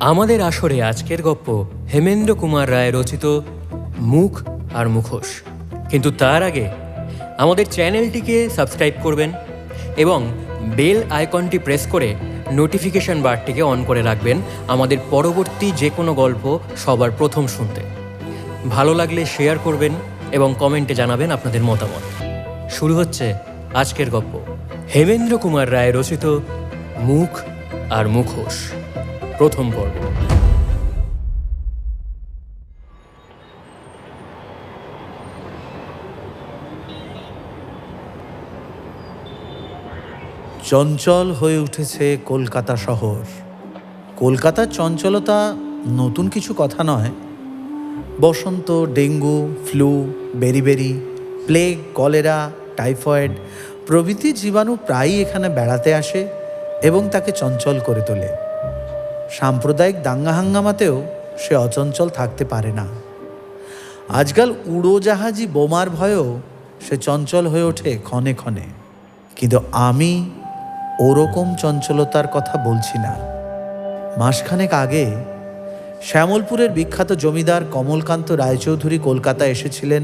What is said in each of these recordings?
আমাদের আসরে আজকের গল্প হেমেন্দ্র কুমার রায় রচিত মুখ আর মুখোশ। কিন্তু তার আগে আমাদের চ্যানেলটিকে সাবস্ক্রাইব করবেন এবং বেল আইকনটি প্রেস করে নোটিফিকেশন বারটিকে অন করে রাখবেন আমাদের পরবর্তী যে কোনো গল্প সবার প্রথম শুনতে। ভালো লাগলে শেয়ার করবেন এবং কমেন্টে জানাবেন আপনাদের মতামত। শুরু হচ্ছে আজকের গল্প, হেমেন্দ্র কুমার রায় রচিত মুখ আর মুখোশ, প্রথম পর্ব। চঞ্চল হয়ে উঠেছে কলকাতা শহর। কলকাতার চঞ্চলতা নতুন কিছু কথা নয়। বসন্ত, dengue, flu, beriberi, plague, cholera, typhoid প্রভৃতি জীবাণু প্রায়ই এখানে বেড়াতে আসে এবং তাকে চঞ্চল করে তোলে। সাম্প্রদায়িক দাঙ্গা হাঙ্গামাতেও সে অচঞ্চল থাকতে পারে না। আজকাল উড়োজাহাজি বোমার ভয়েও সে চঞ্চল হয়ে ওঠে ক্ষণে ক্ষণে। কিন্তু আমি ওরকম চঞ্চলতার কথা বলছি না। মাসখানেক আগে শ্যামলপুরের বিখ্যাত জমিদার কমলকান্ত রায়চৌধুরী কলকাতা এসেছিলেন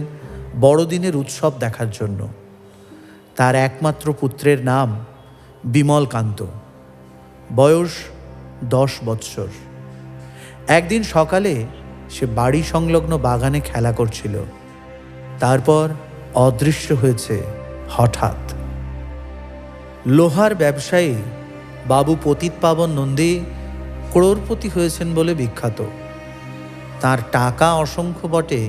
বড়দিনের উৎসব দেখার জন্য। তার একমাত্র পুত্রের নাম বিমলকান্ত, বয়স 10 বৎসর। একদিন সকালে সে বাড়ি সংলগ্ন বাগানে খেলা করছিল। তারপর অদৃশ্য হয়েছে হঠাৎ। লোহার ব্যবসায়ী বাবু পতিতপাবন নন্দী ক্রোড়পতি হয়েছেন বলে বিখ্যাত। তার টাকা অসংখ্য বটে,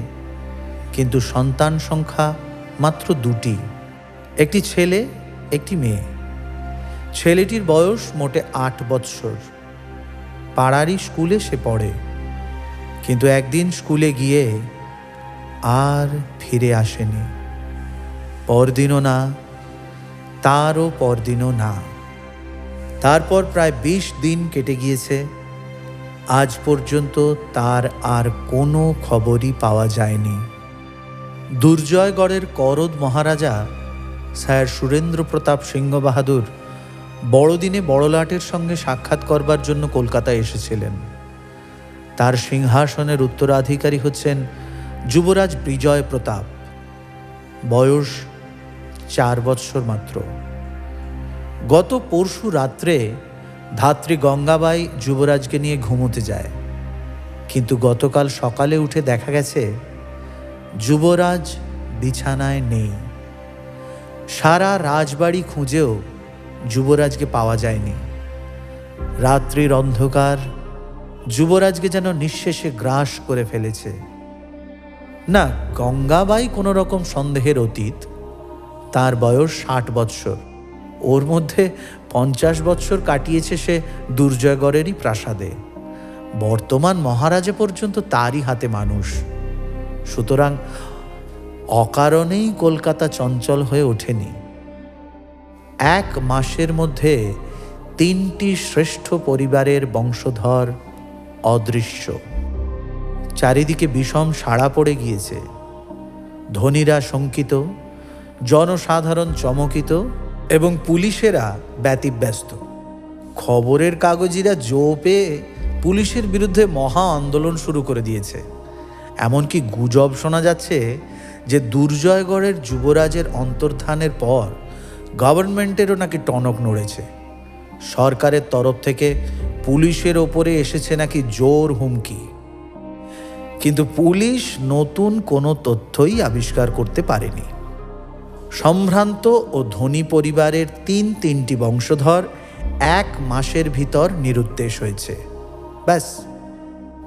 কিন্তু সন্তান সংখ্যা মাত্র 2টি, একটি ছেলে একটি মেয়ে। ছেলেটির বয়স মোটে 8 বৎসর। পাড়ারই স্কুলে সে পড়ে, কিন্তু একদিন স্কুলে গিয়ে আর ফিরে আসেনি। পরদিনও না, তারও পরদিনও না। তারপর প্রায় 20 দিন কেটে গিয়েছে। আজ পর্যন্ত তার আর কোনো খবরই পাওয়া যায়নি। দুর্জয়গড়ের করদ মহারাজা স্যার সুরেন্দ্র প্রতাপ সিংহ বাহাদুর বড়দিনে বড়লাটের সঙ্গে সাক্ষাৎ করবার জন্য কলকাতায় এসেছিলেন। তার সিংহাসনের উত্তরাধিকারী হচ্ছেন যুবরাজ বিজয় প্রতাপ। বয়স 4 বৎসর মাত্র। গত পরশু রাত্রে ধাত্রী গঙ্গাবাই যুবরাজকে নিয়ে ঘুমোতে যায়, কিন্তু গতকাল সকালে উঠে দেখা গেছে যুবরাজ বিছানায় নেই। সারা রাজবাড়ি খুঁজেও যুবরাজকে পাওয়া যায়নি। রাত্রির অন্ধকার যুবরাজকে যেন নিঃশেষে গ্রাস করে ফেলেছে। না, গঙ্গাবাই কোনো রকম সন্দেহের অতীত। তার বয়স 60 বৎসর। ওর মধ্যে 50 বৎসর কাটিয়েছে সে দুর্জয়গড়েরই প্রাসাদে। বর্তমান মহারাজা পর্যন্ত তারই হাতে মানুষ। সুতরাং অকারণেই কলকাতা চঞ্চল হয়ে ওঠেনি। 1 মাসের মধ্যে 3টি শ্রেষ্ঠ পরিবারের বংশধর অদৃশ্য। চারিদিকে বিষম সাড়া পড়ে গিয়েছে। ধনীরা শঙ্কিত, জনসাধারণ চমকিত এবং পুলিশেরা ব্যতিব্যস্ত। খবরের কাগজিরা জো পেয়ে পুলিশের বিরুদ্ধে মহা আন্দোলন শুরু করে দিয়েছে। এমনকি গুজব শোনা যাচ্ছে যে দুর্জয়গড়ের যুবরাজের অন্তর্ধানের পর গভর্নমেন্টেরও নাকি টনক নড়েছে। সরকারের তরফ থেকে পুলিশের ওপরে এসেছে নাকি জোর হুমকি। কিন্তু পুলিশ নতুন কোনো তথ্যই আবিষ্কার করতে পারেনি। সম্ভ্রান্ত ও ধনী পরিবারের 3টি বংশধর 1 মাসের ভিতর নিরুদ্দেশ হয়েছে। ব্যাস,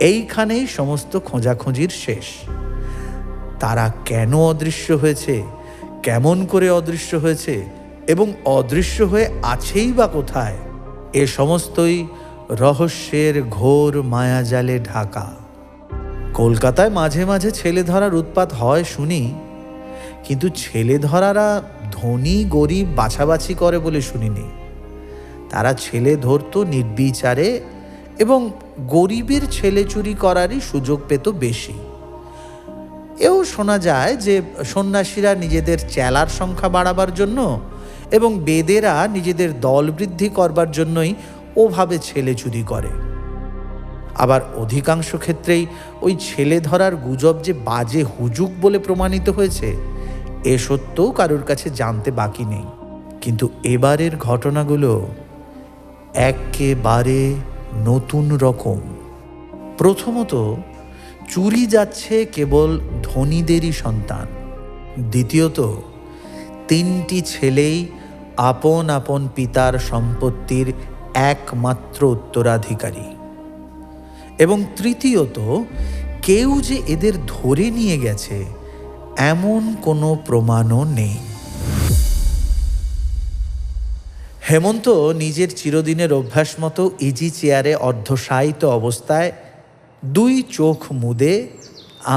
এইখানেই সমস্ত খোঁজাখুঁজির শেষ। তারা কেন অদৃশ্য হয়েছে, কেমন করে অদৃশ্য হয়েছে এবং অদৃশ্য হয়ে আছেই বা কোথায়, এ সমস্তই রহস্যের ঘোর মায়াজালে ঢাকা। কলকাতায় মাঝে মাঝে ছেলে ধরার উৎপাত হয় শুনি, কিন্তু ছেলে ধরারা ধনী গরিব বাছাবাছি করে বলে শুনিনি। তারা ছেলে ধরত নির্বিচারে এবং গরিবের ছেলে চুরি করারই সুযোগ পেত বেশি। এও শোনা যায় যে সন্ন্যাসীরা নিজেদের চেলার সংখ্যা বাড়াবার জন্য এবং বেদেরা নিজেদের দল বৃদ্ধি করবার জন্যই ওভাবে ছেলে চুরি করে। আবার অধিকাংশ ক্ষেত্রেই ওই ছেলে ধরার গুজব যে বাজে হুজুক বলে প্রমাণিত হয়েছে এ সত্যও কারোর কাছে জানতে বাকি নেই। কিন্তু এবারের ঘটনাগুলো একেবারে নতুন রকম। প্রথমত, চুরি যাচ্ছে কেবল ধনীদেরই সন্তান। দ্বিতীয়ত, 3টি ছেলেই আপন আপন পিতার সম্পত্তির একমাত্র উত্তরাধিকারী। এবং তৃতীয়ত, কেউ যে এদের ধরে নিয়ে গেছে এমন কোনো প্রমাণও নেই। হেমন্ত নিজের চিরদিনের অভ্যাস মতো ইজি চেয়ারে অর্ধশায়িত অবস্থায় 2 চোখ মুদে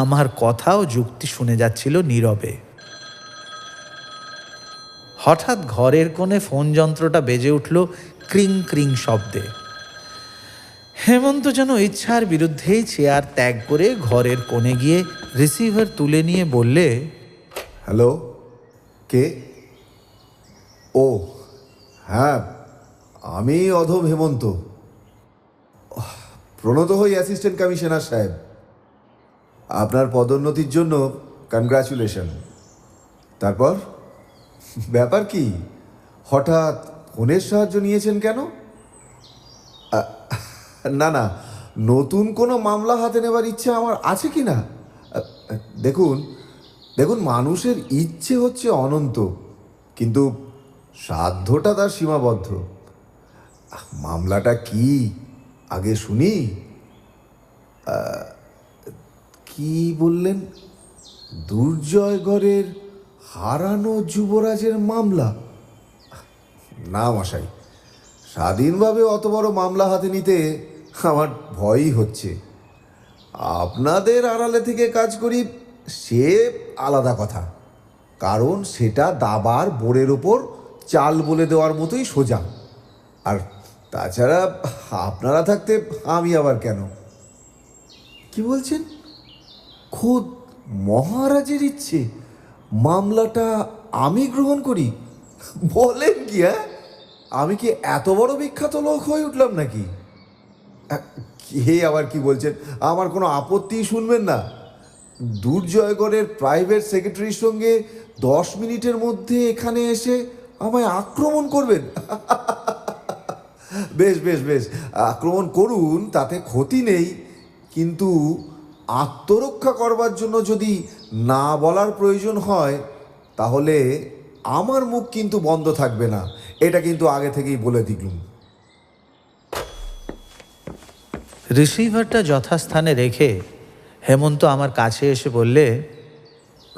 আমার কথা ও যুক্তি শুনে যাচ্ছিল নীরবে। হঠাৎ ঘরের কোণে ফোন যন্ত্রটা বেজে উঠল ক্রিং ক্রিং শব্দে। হেমন্ত যেন ইচ্ছার বিরুদ্ধেই চেয়ার ত্যাগ করে ঘরের কোণে গিয়ে রিসিভার তুলে নিয়ে বললে, হ্যালো, কে? ও হ্যাঁ, আমি অধম হেমন্ত। প্রণত হই অ্যাসিস্ট্যান্ট কমিশনার সাহেব। আপনার পদোন্নতির জন্য কনগ্রাচুলেশন। তারপর ব্যাপার কি? হঠাৎ ফোনের সাহায্য নিয়েছেন কেন? না না, নতুন কোনো মামলা হাতে নেবার ইচ্ছে আমার আছে কি না? দেখুন দেখুন মানুষের ইচ্ছে হচ্ছে অনন্ত, কিন্তু সাধ্যটা তার সীমাবদ্ধ। মামলাটা কি আগে শুনি। কি বললেন? দুর্জয়গড়ের হারানো যুবরাজের মামলা? না মশাই, স্বাধীনভাবে অত বড় মামলা হাতে নিতে আমার ভয়ই হচ্ছে। আপনাদের আড়ালে থেকে কাজ করি সে আলাদা কথা, কারণ সেটা দাবার বোর্ডের ওপর চাল বলে দেওয়ার মতোই সোজা। আর তাছাড়া আপনারা থাকতে আমি আবার কেন? কি বলছেন? খোদ মহারাজের ইচ্ছে মামলাটা আমি গ্রহণ করি? বলেন কি? হ্যাঁ, আমি কি এত বড় বিখ্যাত লোক হয়ে উঠলাম নাকি? কে আবার কি বলছেন? আমার কোনো আপত্তি শুনবেন না। দুর্জয়গড়ের প্রাইভেট সেক্রেটারির সঙ্গে 10 মিনিটের মধ্যে এখানে এসে আমায় আক্রমণ করবেন? বেশ বেশ বেশ, আক্রমণ করুন, তাতে ক্ষতি নেই। কিন্তু আত্মরক্ষা করবার জন্য যদি না বলার প্রয়োজন হয় তাহলে আমার মুখ কিন্তু বন্ধ থাকবে না, এটা কিন্তু আগে থেকেই বলে দিলুম। রিসিভারটা যথাস্থানে রেখে হেমন্ত আমার কাছে এসে বললে,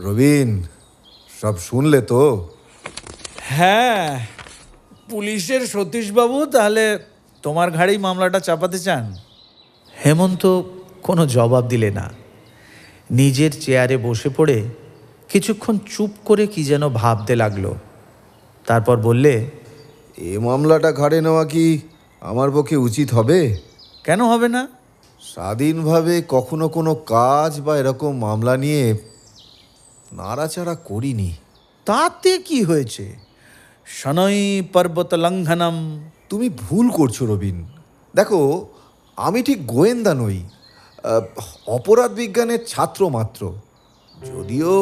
রবিন, সব শুনলে তো? হ্যাঁ, পুলিশের সতীশবাবু তাহলে তোমার ঘাড়েই মামলাটা চাপাতে চান? হেমন্ত কোনো জবাব দিলে না। নিজের চেয়ারে বসে পড়ে কিছুক্ষণ চুপ করে কি যেন ভাবতে লাগলো। তারপর বললে, এ মামলাটা ঘাড়ে নেওয়া কি আমার পক্ষে উচিত হবে? কেন হবে না? স্বাধীনভাবে কখনো কোনো কাজ বা এরকম মামলা নিয়ে নাড়াচাড়া করিনি। তাতে কি হয়েছে? শনৈ পর্বত লঙ্ঘনম। তুমি ভুল করছো রবিন। দেখো, আমি ঠিক গোয়েন্দা নই, অপরাধ বিজ্ঞানের ছাত্র মাত্র। যদিও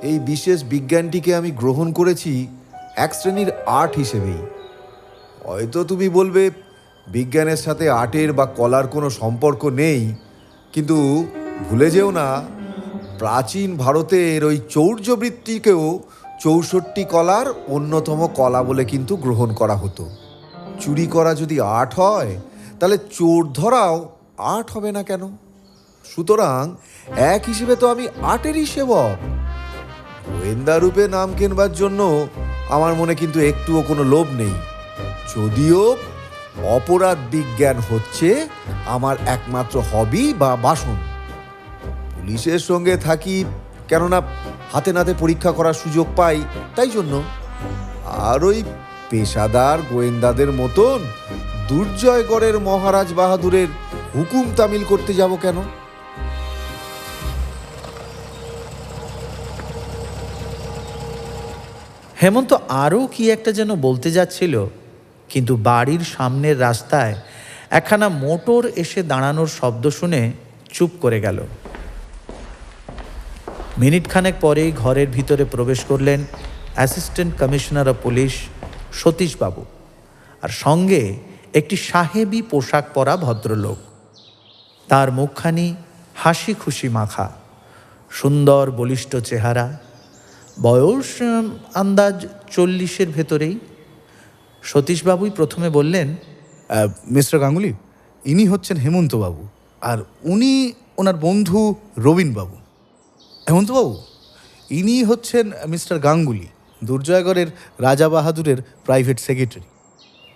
এই বিশেষ বিজ্ঞানটিকে আমি গ্রহণ করেছি এক শ্রেণীর আর্ট হিসেবেই। হয়তো তুমি বলবে বিজ্ঞানের সাথে আর্টের বা কলার কোনো সম্পর্ক নেই, কিন্তু ভুলে যেও না, প্রাচীন ভারতের ওই চৌর্যবৃত্তিকেও 64 কলার অন্যতম কলা বলে কিন্তু গ্রহণ করা হতো। চুরি করা যদি আর্ট হয় তাহলে চোর ধরাও আর্ট হবে না কেন? সুতরাং এক হিসেবে তো আমি আর্টেরই সেবক। গোয়েন্দা রূপে নাম কেনবার জন্য আমার মনে কিন্তু একটুও কোনো লোভ নেই, যদিও অপরাধ বিজ্ঞান হচ্ছে আমার একমাত্র হবি বা বাসন। পুলিশের সঙ্গে থাকি কেননা হাতে নাতে পরীক্ষা করার সুযোগ পাই, তাই জন্য। আর ওই পেশাদার গোয়েন্দাদের মতন দুর্জয়গড়ের মহারাজ বাহাদুরের হুকুম তামিল করতে যাব কেন? হেমন্ত আরও কি একটা যেন বলতে যাচ্ছিল, কিন্তু বাড়ির সামনের রাস্তায় একখানা মোটর এসে দাঁড়ানোর শব্দ শুনে চুপ করে গেল। মিনিটখানেক পরেই ঘরের ভিতরে প্রবেশ করলেন অ্যাসিস্ট্যান্ট কমিশনার অফ পুলিশ সতীশবাবু, আর সঙ্গে একটি সাহেবী পোশাক পরা ভদ্রলোক। তার মুখখানি হাসি খুশি মাখা, সুন্দর বলিষ্ঠ চেহারা, বয়স আন্দাজ 40-এর ভেতরেই। সতীশবাবুই প্রথমে বললেন, মিস্টার গাঙ্গুলি, ইনি হচ্ছেন হেমন্তবাবু, আর উনি ওনার বন্ধু রবীনবাবু। হেমন্তবাবু, ইনি হচ্ছেন মিস্টার গাঙ্গুলি, দুর্জয়গড়ের রাজা বাহাদুরের প্রাইভেট সেক্রেটারি।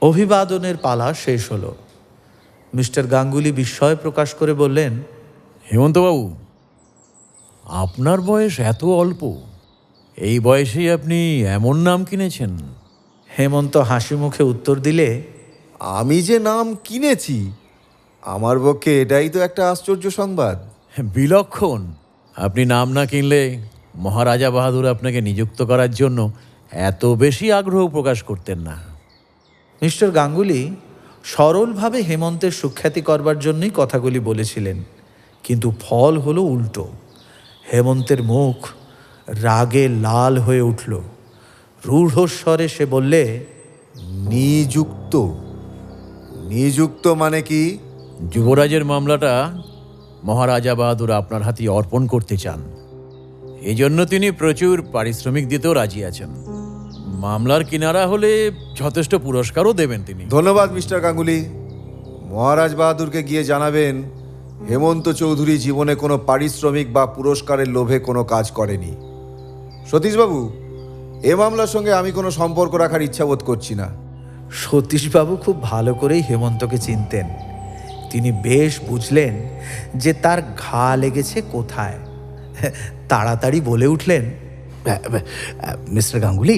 অভিবাদনের পালা শেষ হলো। মিস্টার গাঙ্গুলি বিস্ময় প্রকাশ করে বললেন, হেমন্তবাবু, আপনার বয়স এত অল্প, এই বয়সেই আপনি এমন নাম কিনেছেন? হেমন্ত হাসি মুখে উত্তর দিলে, আমি যে নাম কিনেছি, আমার পক্ষে এটাই তো একটা আশ্চর্য সংবাদ। বিলক্ষণ। আপনি নাম না কিনলে মহারাজা বাহাদুর আপনাকে নিযুক্ত করার জন্য এত বেশি আগ্রহ প্রকাশ করতেন না। মিস্টার গাঙ্গুলি সরলভাবে হেমন্তের সুখ্যাতি করবার জন্যই কথাগুলি বলেছিলেন, কিন্তু ফল হলো উল্টো। হেমন্তের মুখ রাগে লাল হয়ে উঠল। রূঢ়স্বরে সে বললে, নিযুক্ত? নিযুক্ত মানে কি? যুবরাজের মামলাটা মহারাজা বাহাদুর আপনার হাতে অর্পণ করতে চান। এই জন্য তিনি প্রচুর পারিশ্রমিক দিতেও রাজি আছেন। মামলার কিনারা হলে যথেষ্ট পুরস্কারও দেবেন তিনি। ধন্যবাদ মিস্টার গাঙ্গুলি। মহারাজ বাহাদুরকে গিয়ে জানাবেন হেমন্ত চৌধুরী জীবনে কোনো পারিশ্রমিক বা পুরস্কারের লোভে কোনো কাজ করেনি। সতীশবাবু, এ মামলার সঙ্গে আমি কোনো সম্পর্ক রাখার ইচ্ছা বোধ করছি না। সতীশবাবু খুব ভালো করেই হেমন্তকে চিনতেন। তিনি বেশ বুঝলেন যে তার ঘা লেগেছে কোথায়। তাড়াতাড়ি বলে উঠলেন, মিস্টার গাঙ্গুলি,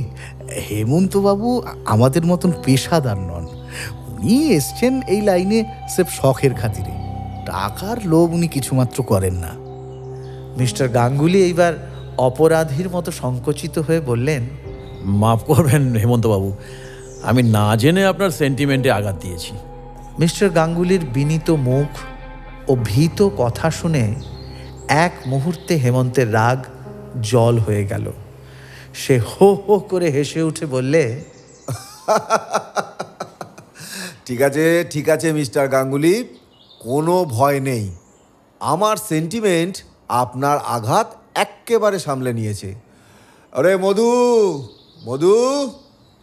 হেমন্তবাবু আমাদের মতন পেশাদার নন। উনি এসছেন এই লাইনে স্রেফ শখের খাতিরে। টাকার লোভ উনি কিছুমাত্র করেন না। মিস্টার গাঙ্গুলি এইবার অপরাধীর মতো সংকুচিত হয়ে বললেন, মাফ করবেন হেমন্তবাবু, আমি না জেনে আপনার সেন্টিমেন্টে আঘাত দিয়েছি। মিস্টার গাঙ্গুলির বিনীত মুখ ও ভীত কথা শুনে এক মুহূর্তে হেমন্তের রাগ জল হয়ে গেল। সে হো হো করে হেসে উঠে বললে, ঠিক আছে মিস্টার গাঙ্গুলি, কোনো ভয় নেই। আমার সেন্টিমেন্ট আপনার আঘাত এক্কেবারে সামলে নিয়েছে। আরে মধু, মধু,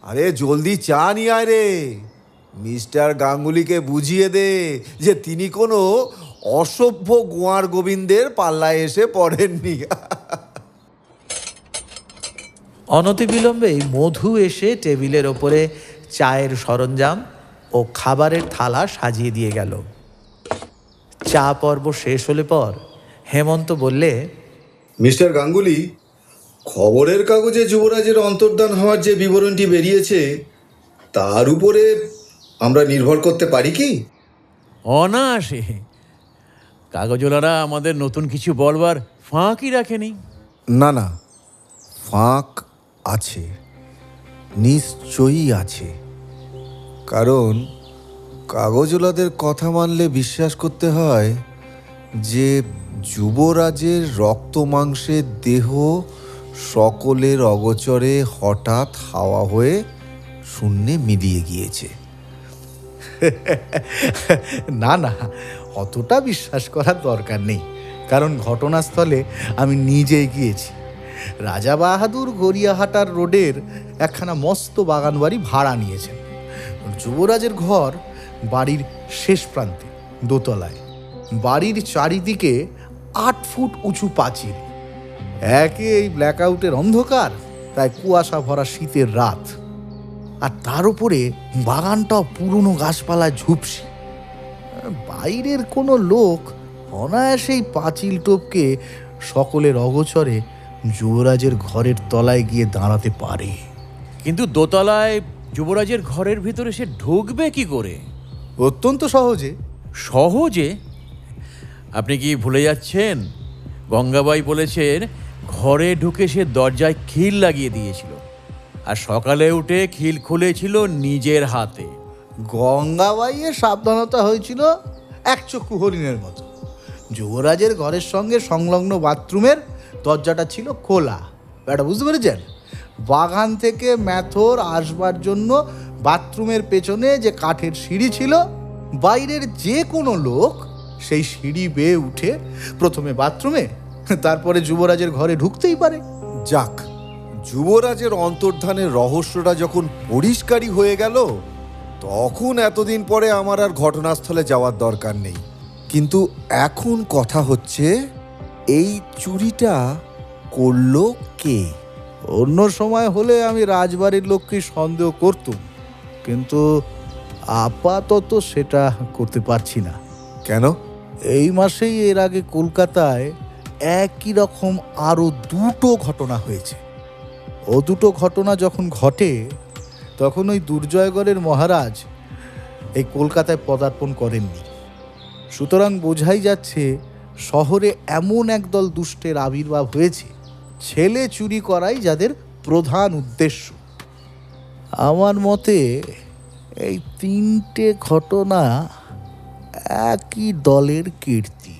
আরে জলদি চা নিয়ে আয় রে। মিস্টার গাঙ্গুলিকে বুঝিয়ে দে যে তিনি কোনো অসভ্য গোয়ার গোবিন্দের পাল্লায় এসে পড়েননি। অনতিবিলম্বেই মধু এসে টেবিলের ওপরে চায়ের সরঞ্জাম ও খাবারের থালা সাজিয়ে দিয়ে গেল। চা পর্ব শেষ হলে পর হেমন্ত বললে, মিস্টার গাঙ্গুলি, খবরের কাগজে যুবরাজের অন্তর্ধান হওয়ার যে বিবরণটি বেরিয়েছে তার উপরে আমরা নির্ভর করতে পারি কি? অনায়াসে। কাগজওয়ালারা আমাদের নতুন কিছু বলবার ফাঁকই রাখেনি। না না, ফাঁক আছে, নিশ্চয়ই আছে। কারণ কাগজওয়ালাদের কথা মানলে বিশ্বাস করতে হয় যে যুবরাজের রক্ত মাংসের দেহ সকলের অগোচরে হঠাৎ হাওয়া হয়ে শূন্যে মিলিয়ে গিয়েছে। না না, অতটা বিশ্বাস করার দরকার নেই, কারণ ঘটনাস্থলে আমি নিজেই গিয়েছি। রাজা বাহাদুর গড়িয়াহাটার রোডের একখানা মস্ত বাগান বাড়ি ভাড়া নিয়েছেন। যুবরাজের ঘর বাড়ির শেষ প্রান্তে, দোতলায়। বাড়ির চারিদিকে 8 ফুট উঁচু পাঁচিল। একে এই ব্ল্যাকআউটের অন্ধকার, তাই কুয়াশা ভরা শীতের রাত, আর তার উপরে বাগানটাও পুরনো গাছপালায় ঝুপসি। বাইরের কোনো লোক অনায়াসেই পাঁচিল টপকে সকলের অগোচরে যুবরাজের ঘরের তলায় গিয়ে দাঁড়াতে পারে। কিন্তু দোতলায় যুবরাজের ঘরের ভিতরে সে ঢুকবে কি করে? অত্যন্ত সহজে। সহজে? আপনি কি ভুলে যাচ্ছেন? গঙ্গাবাই বলেছেন ঘরে ঢুকে সে দরজায় খিল লাগিয়ে দিয়েছিল, আর সকালে উঠে খিল খুলেছিল নিজের হাতে। গঙ্গাবাইয়ের সাবধানতা হয়েছিল একচক্ষু হরিণের মতো। যুবরাজের ঘরের সঙ্গে সংলগ্ন বাথরুমের দরজাটা ছিল খোলা, এটা বুঝতে পেরেছেন? বাগান থেকে ম্যাথর আসবার জন্য বাথরুমের পেছনে যে কাঠের সিঁড়ি ছিল, বাইরের যে কোনো লোক সেই সিঁড়ি বেয়ে উঠে প্রথমে বাথরুমে, তারপরে যুবরাজের ঘরে ঢুকতেই পারে। যাক, যুবরাজের অন্তর্ধানের রহস্যটা যখন পরিষ্কারই হয়ে গেল, তখন এতদিন পরে আমার আর ঘটনাস্থলে যাওয়ার দরকার নেই। কিন্তু এখন কথা হচ্ছে, এই চুরিটা করলো কে? অন্য সময় হলে আমি রাজবাড়ির লোককে সন্দেহ করতুম, কিন্তু আপাতত সেটা করতে পারছি না। কেন? এই মাসেই এর আগে কলকাতায় একই রকম আরও দুটো ঘটনা হয়েছে। ও দুটো ঘটনা যখন ঘটে, তখন ওই দুর্জয়গড়ের মহারাজ এই কলকাতায় পদার্পণ করেননি। সুতরাং বোঝাই যাচ্ছে শহরে এমন একদল দুষ্টের আবির্ভাব হয়েছে, ছেলে চুরি করাই যাদের প্রধান উদ্দেশ্য। আমার মতে এই তিনটে ঘটনা একই দলের কীর্তি।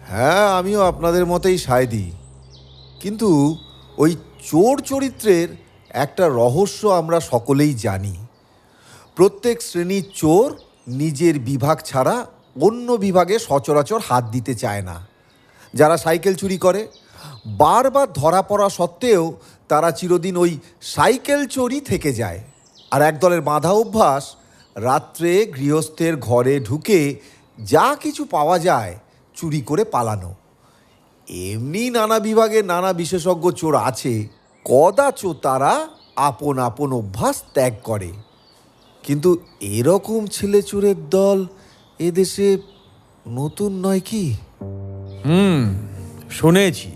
হ্যাঁ, আমিও আপনাদের মতেই সায় দিই। কিন্তু ওই চোর চরিত্রের একটা রহস্য আমরা সকলেই জানি। প্রত্যেক শ্রেণীর চোর নিজের বিভাগ ছাড়া অন্য বিভাগে সচরাচর হাত দিতে চায় না। যারা সাইকেল চুরি করে, বারবার ধরা পড়া সত্ত্বেও তারা চিরদিন ওই সাইকেল চোরই থেকে যায়। আর একদলের বাঁধা অভ্যাস, রাত্রে গৃহস্থের ঘরে ঢুকে যা কিছু পাওয়া যায় চুরি করে পালানো। এমনি নানা বিভাগে নানা বিশেষজ্ঞ চোর আছে, কদাচ তারা আপন আপন অভ্যাস ত্যাগ করে। কিন্তু এরকম ছেলে চোরের দল এদেশে নতুন নয় কি? শুনেছি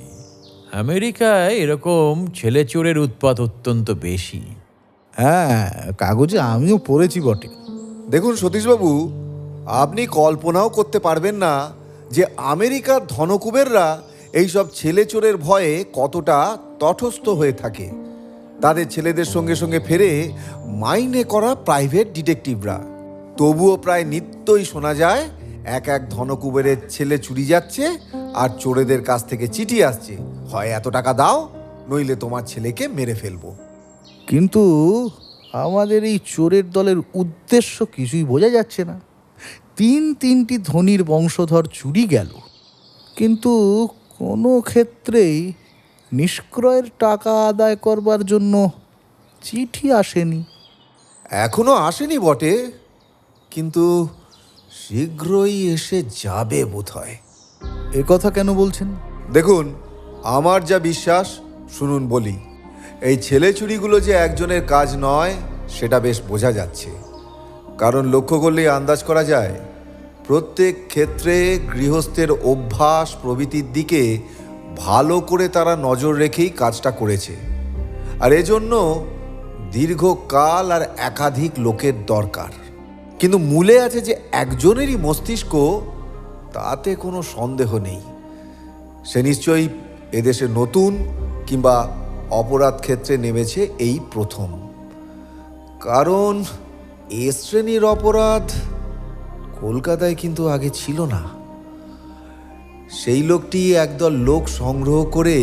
আমেরিকায় এরকম ছেলে চোরের উৎপাত অত্যন্ত বেশি। হ্যাঁ, কাগজে আমিও পড়েছি বটে। দেখুন সতীশবাবু, আপনি কল্পনাও করতে পারবেন না যে আমেরিকার ধনকুবেররা এইসব ছেলে চোরের ভয়ে কতটা তটস্থ হয়ে থাকে। তাদের ছেলেদের সঙ্গে সঙ্গে ফেরে মাইনে করা প্রাইভেট ডিটেকটিভরা। তবুও প্রায় নিত্যই শোনা যায় এক এক ধনকুবেরের ছেলে চুরি যাচ্ছে আর চোরেদের কাছ থেকে চিঠি আসছে, হয় এত টাকা দাও, নইলে তোমার ছেলেকে মেরে ফেলবো। কিন্তু আমাদের এই চোরের দলের উদ্দেশ্য কিছুই বোঝা যাচ্ছে না। তিনটি ধনীর বংশধর চুরি গেল, কিন্তু কোনো ক্ষেত্রেই নিষ্ক্রয়ের টাকা আদায় করবার জন্য চিঠি আসেনি। এখনো আসেনি বটে, কিন্তু শীঘ্রই এসে যাবে বোধহয়। এ কথা কেন বলছেন? দেখুন, আমার যা বিশ্বাস, শুনুন বলি, এই ছেলে চুরিগুলো যে একজনের কাজ নয় সেটা বেশ বোঝা যাচ্ছে। কারণ লক্ষ্য করলেই আন্দাজ করা যায়, প্রত্যেক ক্ষেত্রে গৃহস্থের অভ্যাস প্রভৃতির দিকে ভালো করে তারা নজর রেখেই কাজটা করেছে। আর এজন্য দীর্ঘকাল আর একাধিক লোকের দরকার। কিন্তু মূলে আছে যে একজনেরই মস্তিষ্ক, তাতে কোনো সন্দেহ নেই। সে নিশ্চয়ই এদেশে নতুন কিংবা অপরাধ ক্ষেত্রে নেমেছে এই প্রথম। কারণ এ শ্রেণীর অপরাধ কলকাতায় কিন্তু আগে ছিল না। সেই লোকটি একদল লোক সংগ্রহ করে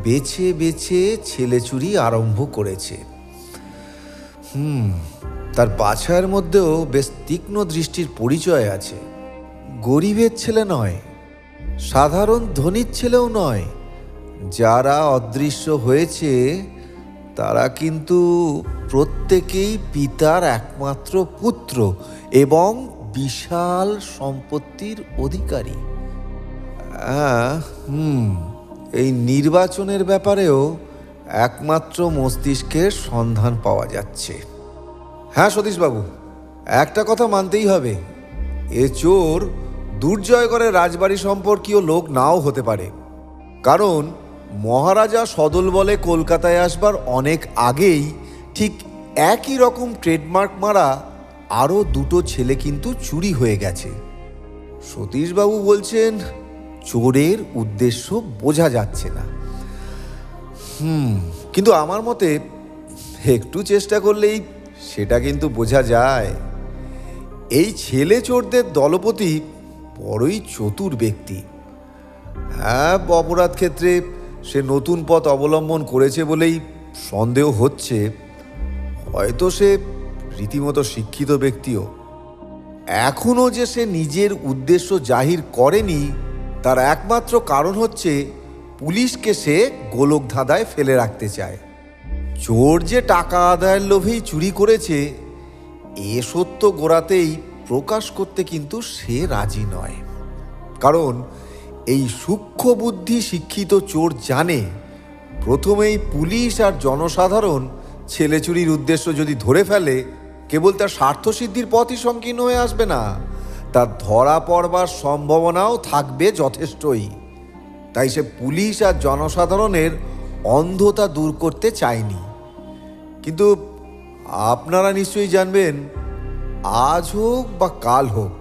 বেছে বেছে ছেলে চুরি আরম্ভ করেছে। তার বাছার মধ্যেও বেশ তীক্ষ্ণ দৃষ্টির পরিচয় আছে। গরিবের ছেলে নয়, সাধারণ ধনীর ছেলেও নয়। যারা অদৃশ্য হয়েছে তারা কিন্তু প্রত্যেকেই পিতার একমাত্র পুত্র এবং বিশাল সম্পত্তির অধিকারী। এই নির্বাচনের ব্যাপারেও একমাত্র মস্তিষ্কের সন্ধান পাওয়া যাচ্ছে। হ্যাঁ সতীশবাবু, একটা কথা মানতেই হবে, এ চোর দুর্জয়গড়ের রাজবাড়ি সম্পর্কীয় লোক নাও হতে পারে। কারণ মহারাজা সদল বলে কলকাতায় আসবার অনেক আগেই ঠিক একই রকম ট্রেডমার্ক মারা আরও দুটো ছেলে কিন্তু চুরি হয়ে গেছে। সতীশবাবু বলছেন চোরের উদ্দেশ্য বোঝা যাচ্ছে না। কিন্তু আমার মতে একটু চেষ্টা করলেই সেটা কিন্তু বোঝা যায়। এই ছেলে চোরদের দলপতি বড়ই চতুর ব্যক্তি। হ্যাঁ, অপরাধ ক্ষেত্রে সে নতুন পথ অবলম্বন করেছে বলেই সন্দেহ হচ্ছে। হয়তো সে রীতিমতো শিক্ষিত ব্যক্তিও। এখনও যে সে নিজের উদ্দেশ্য জাহির করেনি তার একমাত্র কারণ হচ্ছে পুলিশকে সে গোলকধাঁধায় ফেলে রাখতে চায়। চোর যে টাকা আদায়ের লোভেই চুরি করেছে এ সত্য গোড়াতেই প্রকাশ করতে কিন্তু সে রাজি নয়। কারণ এই সূক্ষ্ম বুদ্ধি শিক্ষিত চোর জানে প্রথমেই পুলিশ আর জনসাধারণ ছেলে চুরির উদ্দেশ্য যদি ধরে ফেলে কেবল তার স্বার্থসিদ্ধির পথই সংকীর্ণ হয়ে আসবে না, তার ধরা পড়বার সম্ভাবনাও থাকবে যথেষ্টই। তাই সে পুলিশ আর জনসাধারণের অন্ধতা দূর করতে চায়নি। কিন্তু আপনারা নিশ্চয়ই জানবেন, আজ হোক বা কাল হোক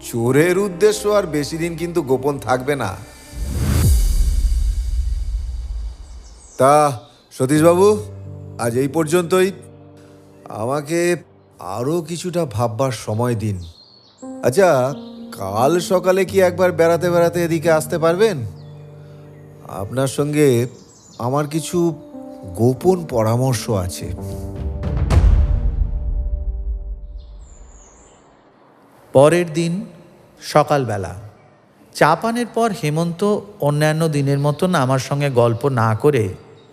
চোরের উদ্দেশ্য আর বেশি দিন কিন্তু গোপন থাকবে না। তা সতীশবাবু, আজ এই পর্যন্তই। আমাকে আরও কিছুটা ভাববার সময় দিন। আচ্ছা, কাল সকালে কি একবার বেড়াতে বেড়াতে এদিকে আসতে পারবেন? আপনার সঙ্গে আমার কিছু গোপন পরামর্শ আছে। পরের দিন সকালবেলা চা পানের পর হেমন্ত অন্যান্য দিনের মতন আমার সঙ্গে গল্প না করে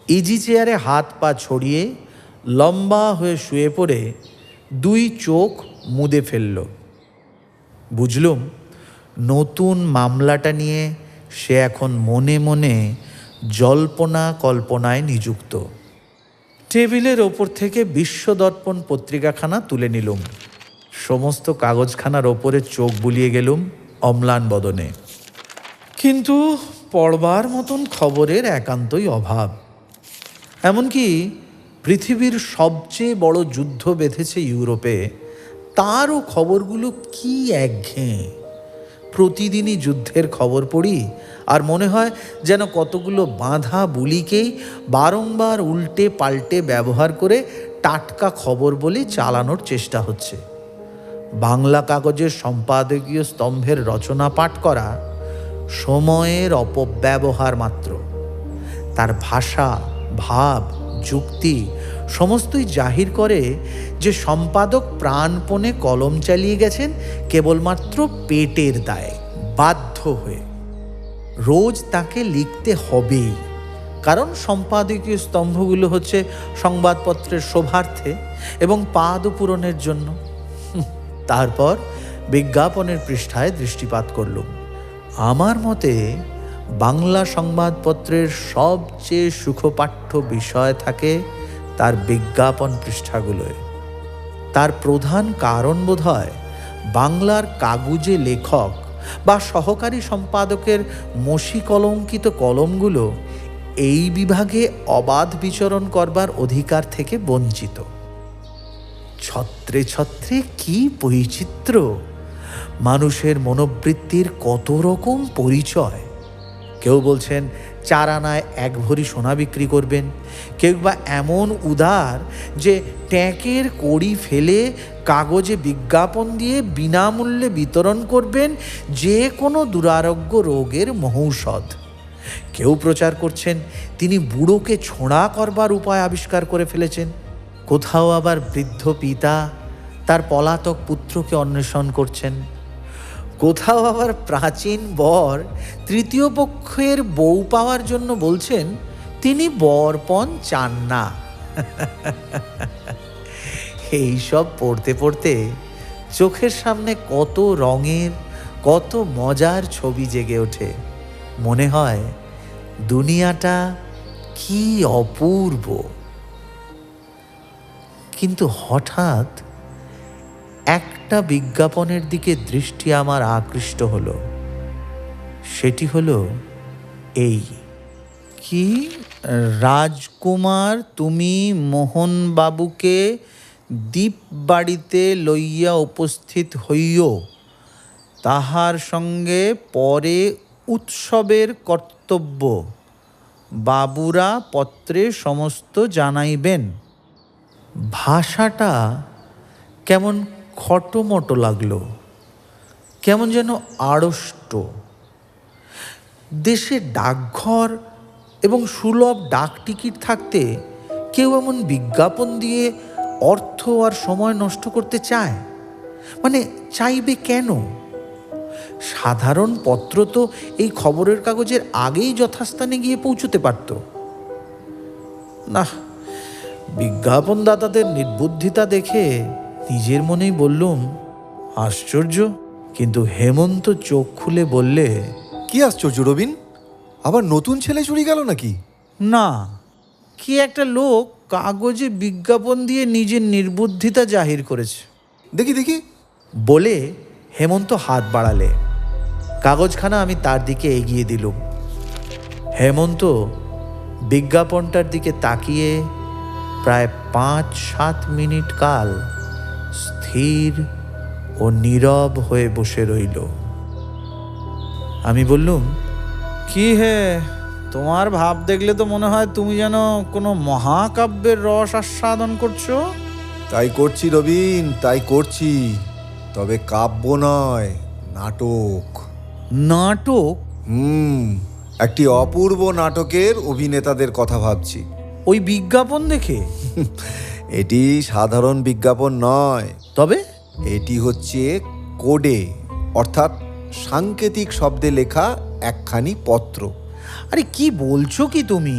ইজি চেয়ারে হাত পা ছড়িয়ে লম্বা হয়ে শুয়ে পড়ে দুই চোখ মুদে ফেলল। বুঝলুম নতুন মামলাটা নিয়ে সে এখন মনে মনে জল্পনা কল্পনায় নিযুক্ত। টেবিলের ওপর থেকে বিশ্বদর্পণ পত্রিকাখানা তুলে নিলুম। সমস্ত কাগজখানার ওপরে চোখ বুলিয়ে গেলুম অম্লান বদনে। কিন্তু পড়বার মতন খবরের একান্তই অভাব। এমনকি পৃথিবীর সবচেয়ে বড় যুদ্ধ বেঁধেছে ইউরোপে, তারও খবরগুলো কি একঘেয়ে। প্রতিদিনই যুদ্ধের খবর পড়ি আর মনে হয় যেন কতগুলো বাঁধা বুলিকেই বারংবার উল্টে পাল্টে ব্যবহার করে টাটকা খবর বলে চালানোর চেষ্টা হচ্ছে। বাংলা কাগজের সম্পাদকীয় স্তম্ভের রচনা পাঠ করা সময়ের অপব্যবহার মাত্র। তার ভাষা, ভাব, যুক্তি সমস্তই জাহির করে যে সম্পাদক প্রাণপণে কলম চালিয়ে গেছেন কেবলমাত্র পেটের দায়ে, বাধ্য হয়ে। রোজ তাকে লিখতে হবেই, কারণ সম্পাদকীয় স্তম্ভগুলো হচ্ছে সংবাদপত্রের শোভার্থে এবং পাদ পূরণের জন্য। তারপর বিজ্ঞাপনের পৃষ্ঠায় দৃষ্টিপাত করলুম। আমার মতে বাংলা সংবাদপত্রের সবচেয়ে সুখপাঠ্য বিষয় থাকে তার বিজ্ঞাপন পৃষ্ঠাগুলোয়। তার প্রধান কারণ বোধহয় বাংলার কাগুজে লেখক বা সহকারী সম্পাদকের মসি কলঙ্কিত কলমগুলো এই বিভাগে অবাধ বিচরণ করবার অধিকার থেকে বঞ্চিত। ছত্রে ছত্রে কি বৈচিত্র্য, মানুষের মনোবৃত্তির কত রকম পরিচয়। কেউ বলছেন 4 আনায় 1 ভরি সোনা বিক্রি করবেন, কেউ বা এমন উদার যে ট্যাঁকের কড়ি ফেলে কাগজে বিজ্ঞাপন দিয়ে বিনামূল্যে বিতরণ করবেন যে কোনো দুরারোগ্য রোগের মহৌষধ। কেউ প্রচার করছেন তিনি বুড়োকে ছোঁড়া করবার উপায় আবিষ্কার করে ফেলেছেন। কোথাও আবার বৃদ্ধ পিতা তার পলাতক পুত্রকে অন্বেষণ করছেন। কোথাও আবার প্রাচীন বর তৃতীয় পক্ষের বউ পাওয়ার জন্য বলছেন তিনি বরপণ চান না। এইসব পড়তে পড়তে চোখের সামনে কত রঙের, কত মজার ছবি জেগে ওঠে। মনে হয় দুনিয়াটা কি অপূর্ব। কিন্তু হঠাৎ একটা বিজ্ঞাপনের দিকে দৃষ্টি আমার আকৃষ্ট হলো। সেটি হলো এই, কি রাজকুমার তুমি মোহনবাবুকে দ্বীপ বাড়িতে লইয়া উপস্থিত হইও, তাহার সঙ্গে পরে উৎসবের কর্তব্য বাবুরা পত্রে সমস্ত জানাইবেন। ভাষাটা কেমন খটোমটো লাগলো, কেমন যেন আড়ষ্ট। দেশে ডাকঘর এবং সুলভ ডাক টিকিট থাকতে কেউ এমন বিজ্ঞাপন দিয়ে অর্থ আর সময় নষ্ট করতে চায়? মানে চাইবে কেন? সাধারণ পত্র তো এই খবরের কাগজের আগেই যথাস্থানে গিয়ে পৌঁছতে পারত। না, বিজ্ঞাপনদাতাদের নির্বুদ্ধিতা দেখে নিজের মনেই বললুম, আশ্চর্য। কিন্তু হেমন্ত চোখ খুলে বললে, কি আশ্চর্য রবিন, আবার নতুন ছেলে চুরি গেল নাকি? না, কি একটা লোক কাগজে বিজ্ঞাপন দিয়ে নিজের নির্বুদ্ধিতা জাহির করেছে। দেখি দেখি। বলে হেমন্ত হাত বাড়ালে। কাগজখানা আমি তার দিকে এগিয়ে দিলুম। হেমন্ত বিজ্ঞাপনটার দিকে তাকিয়ে প্রায় 5-7 মিনিট কাল স্থির ও নীরব হয়ে বসে রইল। আমি বললুম, কি হে, তোমার ভাব দেখলে তো মনে হয় তুমি যেন কোনো মহাকাব্যের রস আস্বাদন করছো। তাই করছি রবিন, তাই করছি। তবে কাব্য নয়, নাটক। নাটক? একটি অপূর্ব নাটকের অভিনেতাদের কথা ভাবছি। ওই বিজ্ঞাপন দেখে? এটি সাধারণ বিজ্ঞাপন নয়, তবে এটি হচ্ছে কোডে, অর্থাৎ সাংকেতিক শব্দে লেখা একখানি পত্র। আরে কি বলছো কি তুমি?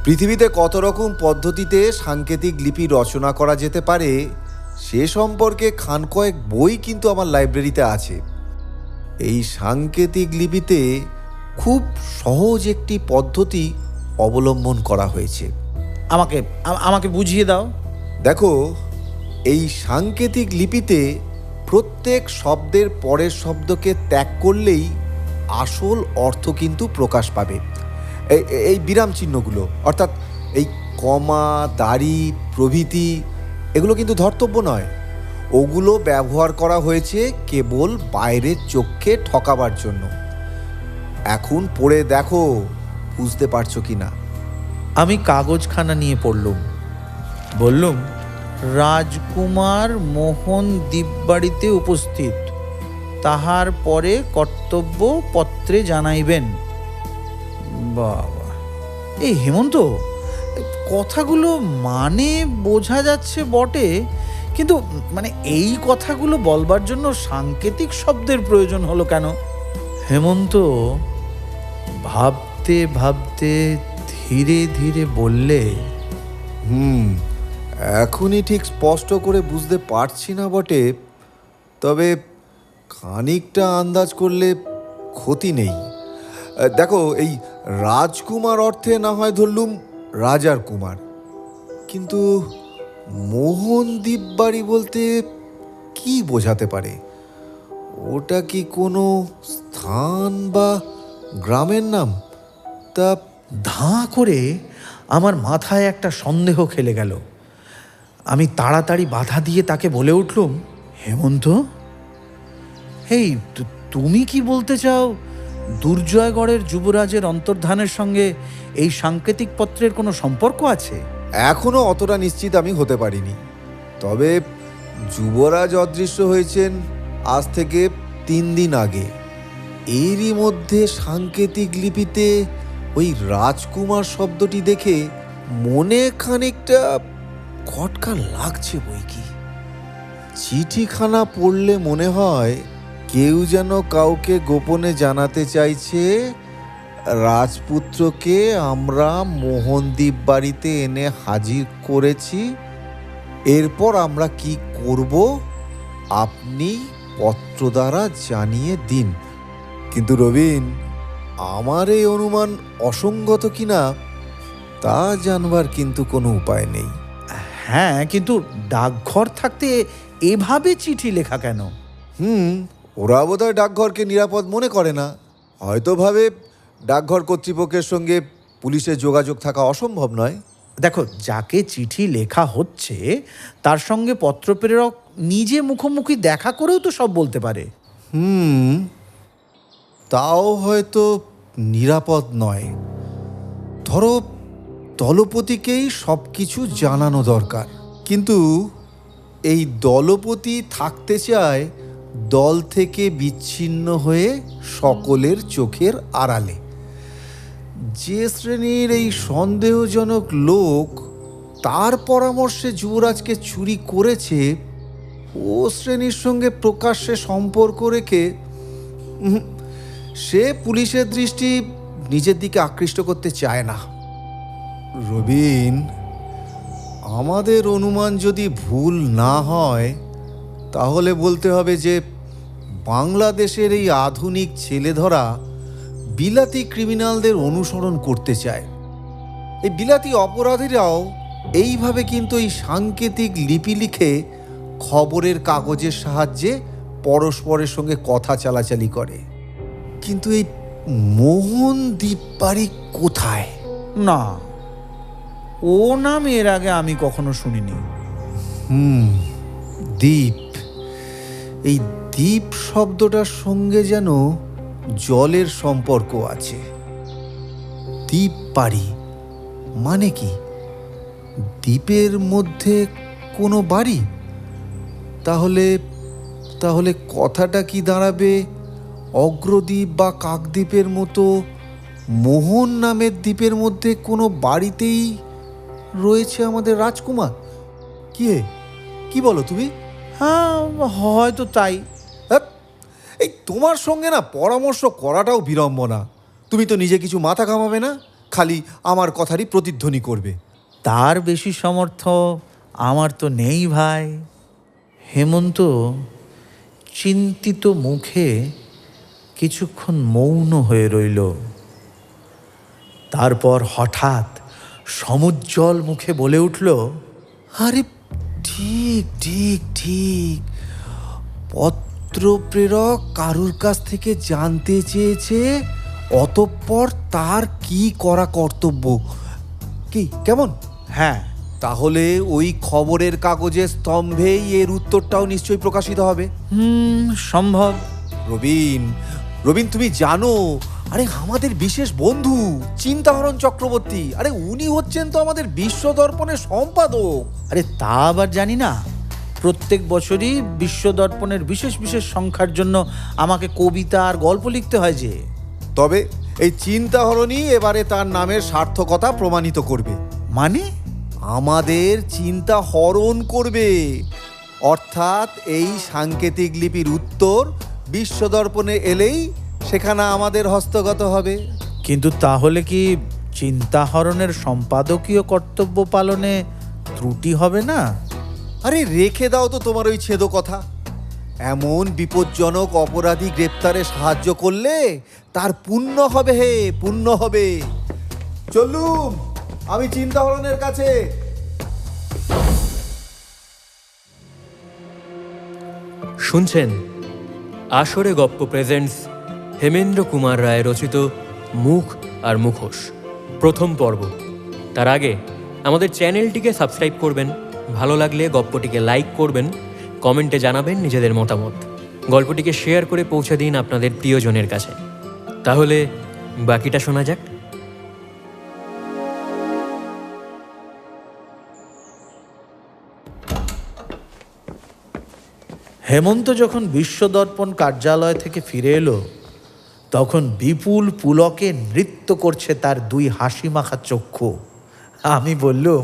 পৃথিবীতে কত রকম পদ্ধতিতে সাংকেতিক লিপি রচনা করা যেতে পারে সে সম্পর্কে খান কয়েক বই কিন্তু আমার লাইব্রেরিতে আছে। এই সাংকেতিক লিপিতে খুব সহজ একটি পদ্ধতি অবলম্বন করা হয়েছে। আমাকে বুঝিয়ে দাও। দেখো, এই সাংকেতিক লিপিতে প্রত্যেক শব্দের পরের শব্দকে ত্যাগ করলেই আসল অর্থ কিন্তু প্রকাশ পাবে। এই বিরাম চিহ্নগুলো, অর্থাৎ এই কমা, দাড়ি প্রভৃতি, এগুলো কিন্তু ধর্তব্য নয়। ওগুলো ব্যবহার করা হয়েছে কেবল বাইরের চোখকে ঠকাবার জন্য। এখন পড়ে দেখো, বুঝতে পারছো কি না? আমি কাগজখানা নিয়ে পড়লুম। বললুম, রাজকুমার মোহন দ্বীপবাড়িতে উপস্থিত, তাহার পরে কর্তব্য পত্রে জানাইবেন। বাবা, এই হেমন্ত, কথাগুলো মানে বোঝা যাচ্ছে বটে, কিন্তু মানে এই কথাগুলো বলবার জন্য সাংকেতিক শব্দের প্রয়োজন হলো কেন? হেমন্ত ভাবতে ভাবতে ধীরে ধীরে বললে, এখনই ঠিক স্পষ্ট করে বুঝতে পারছি না বটে, তবে খানিকটা আন্দাজ করলে ক্ষতি নেই। দেখো, এই রাজকুমার অর্থে না হয় ধরলুম রাজার কুমার, কিন্তু মোহনদ্বীপ বাড়ি বলতে কি বোঝাতে পারে? ওটা কি কোনো স্থান বা গ্রামের নাম? তা ধাঁ করে আমার মাথায় একটা সন্দেহ খেলে গেল। আমি তাড়াতাড়ি বাধা দিয়ে তাকে বলে উঠলুম, হেমন্ত, হেই, তুমি কি বলতে চাও দুর্জয়গড়ের যুবরাজের অন্তর্ধানের সঙ্গে এই সাংকেতিক পত্রের কোনো সম্পর্ক আছে? এখনো অতটা নিশ্চিত আমি হতে পারিনি, তবে যুবরাজ অদৃশ্য হয়েছেন আজ থেকে 3 দিন আগে। এরই মধ্যে সাংকেতিক লিপিতে ওই রাজকুমার শব্দটি দেখে মনে খানিকটা খটকা লাগছে বই কি। চিঠিখানা পড়লে মনে হয় কেউ যেন কাউকে গোপনে জানাতে চাইছে রাজপুত্রকে আমরা মোহনদ্বীপ বাড়িতে এনে হাজির করেছি, এরপর আমরা কি করব আপনি পত্র দ্বারা জানিয়ে দিন। কিন্তু রবিন, আমার এই অনুমান অসঙ্গত কিনা তা জানবার কিন্তু কোনো উপায় নেই। হ্যাঁ, কিন্তু ডাকঘর থাকতে এভাবে চিঠি লেখা কেন? ওরা বোধহয় ডাকঘরকে নিরাপদ মনে করে না। হয়তো ভাবে ডাকঘর কর্তৃপক্ষের সঙ্গে পুলিশের যোগাযোগ থাকা অসম্ভব নয়। দেখো, যাকে চিঠি লেখা হচ্ছে তার সঙ্গে পত্রপ্রেরক নিজে মুখোমুখি দেখা করেও তো সব বলতে পারে। তাও হয়তো নিরাপদ নয়। ধরো, দলপতিকেই সব কিছু জানানো দরকার, কিন্তু এই দলপতি থাকতে চায় দল থেকে বিচ্ছিন্ন হয়ে সকলের চোখের আড়ালে। যে শ্রেণীর এই সন্দেহজনক লোক তার পরামর্শে যুবরাজকে চুরি করেছে, ও শ্রেণীর সঙ্গে প্রকাশ্যে সম্পর্ক রেখে সে পুলিশের দৃষ্টি নিজের দিকে আকৃষ্ট করতে চায় না। রবিন, আমাদের অনুমান যদি ভুল না হয় তাহলে বলতে হবে যে বাংলাদেশের এই আধুনিক ছেলেধরা বিলাতি ক্রিমিনালদের অনুসরণ করতে চায়। এই বিলাতি অপরাধীরাও এইভাবে কিন্তু এই সাংকেতিক লিপি লিখে খবরের কাগজের সাহায্যে পরস্পরের সঙ্গে কথা চালাচালি করে। কিন্তু এই মোহনদীপ বাড়ি কোথায়? না, ও নাম এর আগে আমি কখনো শুনিনি। দ্বীপ, এই দ্বীপ শব্দটার সঙ্গে যেন জলের সম্পর্ক আছে। দ্বীপ পাড়ি মানে কি? দ্বীপের মধ্যে কোনো বাড়ি? তাহলে তাহলে কথাটা কি দাঁড়াবে, অগ্রদ্বীপ বা কাকদ্বীপের মতো মোহন নামের দ্বীপের মধ্যে কোনো বাড়িতেই রয়েছে আমাদের রাজকুমার? কি বলো তুমি? হ্যাঁ, হয়তো তাই। হ্যাঁ, এই তোমার সঙ্গে না পরামর্শ করাটাও বিড়ম্বনা। তুমি তো নিজে কিছু মাথা ঘামাবে না, খালি আমার কথারই প্রতিধ্বনি করবে। তার বেশি সামর্থ্য আমার তো নেই ভাই। হেমন্ত চিন্তিত মুখে কিছুক্ষণ মৌন হয়ে রইল। তারপর হঠাৎ সমুজ্জ্বল মুখে বলে উঠল, আরে ঠিক ঠিক ঠিক, পত্র প্রেরক কারুর কাছ থেকে জানতে চেয়েছে অতঃপর তার কি করা কর্তব্য। কি কেমন? হ্যাঁ, তাহলে ওই খবরের কাগজের স্তম্ভেই এর উত্তরটাও নিশ্চয়ই প্রকাশিত হবে। সম্ভব। রবিন, তুমি জানো, আরে আমাদের বিশেষ বন্ধু চিন্তাহরণ চক্রবর্তী, আরে উনি হচ্ছেন তো আমাদের বিশ্ব দর্পণের সম্পাদক। আরে তা আবার জানি না। প্রত্যেক বছরই বিশ্ব দর্পণের বিশেষ বিশেষ সংখ্যার জন্য আমাকে কবিতা আর গল্প লিখতে হয় যে। তবে এই চিন্তাহরণই এবারে তার নামের সার্থকতা প্রমাণিত করবে। মানে? আমাদের চিন্তা হরণ করবে, অর্থাৎ এই সাংকেতিক লিপির উত্তর বিশ্ব দর্পণে এলেই সেখানে আমাদের হস্তগত হবে। কিন্তু তাহলে কি চিন্তাহরণের সম্পাদকীয় কর্তব্য পালনে ত্রুটি হবে না? আরে রেখে দাও তো তোমার ওই ছেদ কথা। এমন বিপজ্জনক অপরাধী গ্রেপ্তারে সাহায্য করলে তার পুণ্য হবে, হে পুণ্য হবে। চলুম আমি চিন্তাহরণের কাছে। শুনছেন আসরে গপ্প প্রেজেন্টস হেমেন্দ্র কুমার রায় রচিত মুখ আর মুখোশ প্রথম পর্ব। তার আগে আমাদের চ্যানেলটিকে সাবস্ক্রাইব করবেন, ভালো লাগলে গপ্পটিকে লাইক করবেন, কমেন্টে জানাবেন নিজেদের মতামত, গল্পটিকে শেয়ার করে পৌঁছে দিন আপনাদের প্রিয়জনের কাছে। তাহলে বাকিটা শোনা যাক। হেমন্ত যখন বিশ্বদর্পণ কার্যালয় থেকে ফিরে এলো তখন বিপুল পুলকে নৃত্য করছে তার দুই হাসি মাখা চক্ষু। আমি বললুম,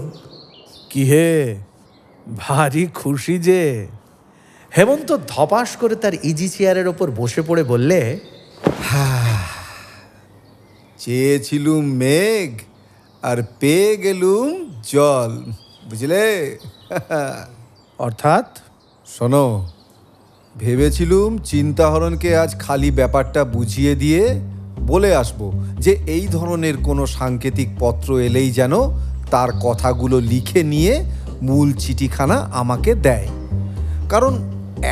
কি হে, ভারী খুশি যে? হেমন্ত ধপাস করে তার ইজি চেয়ারের ওপর বসে পড়ে বললে, চেয়েছিলুম মেঘ আর পেয়ে গেলুম জল, বুঝলে? অর্থাৎ? শোনো, ভেবেছিলুম চিন্তাহরণকে আজ খালি ব্যাপারটা বুঝিয়ে দিয়ে বলে আসবো যে এই ধরনের কোনো সাংকেতিক পত্র এলেই যেন তার কথাগুলো লিখে নিয়ে মূল চিঠিখানা আমাকে দেয়, কারণ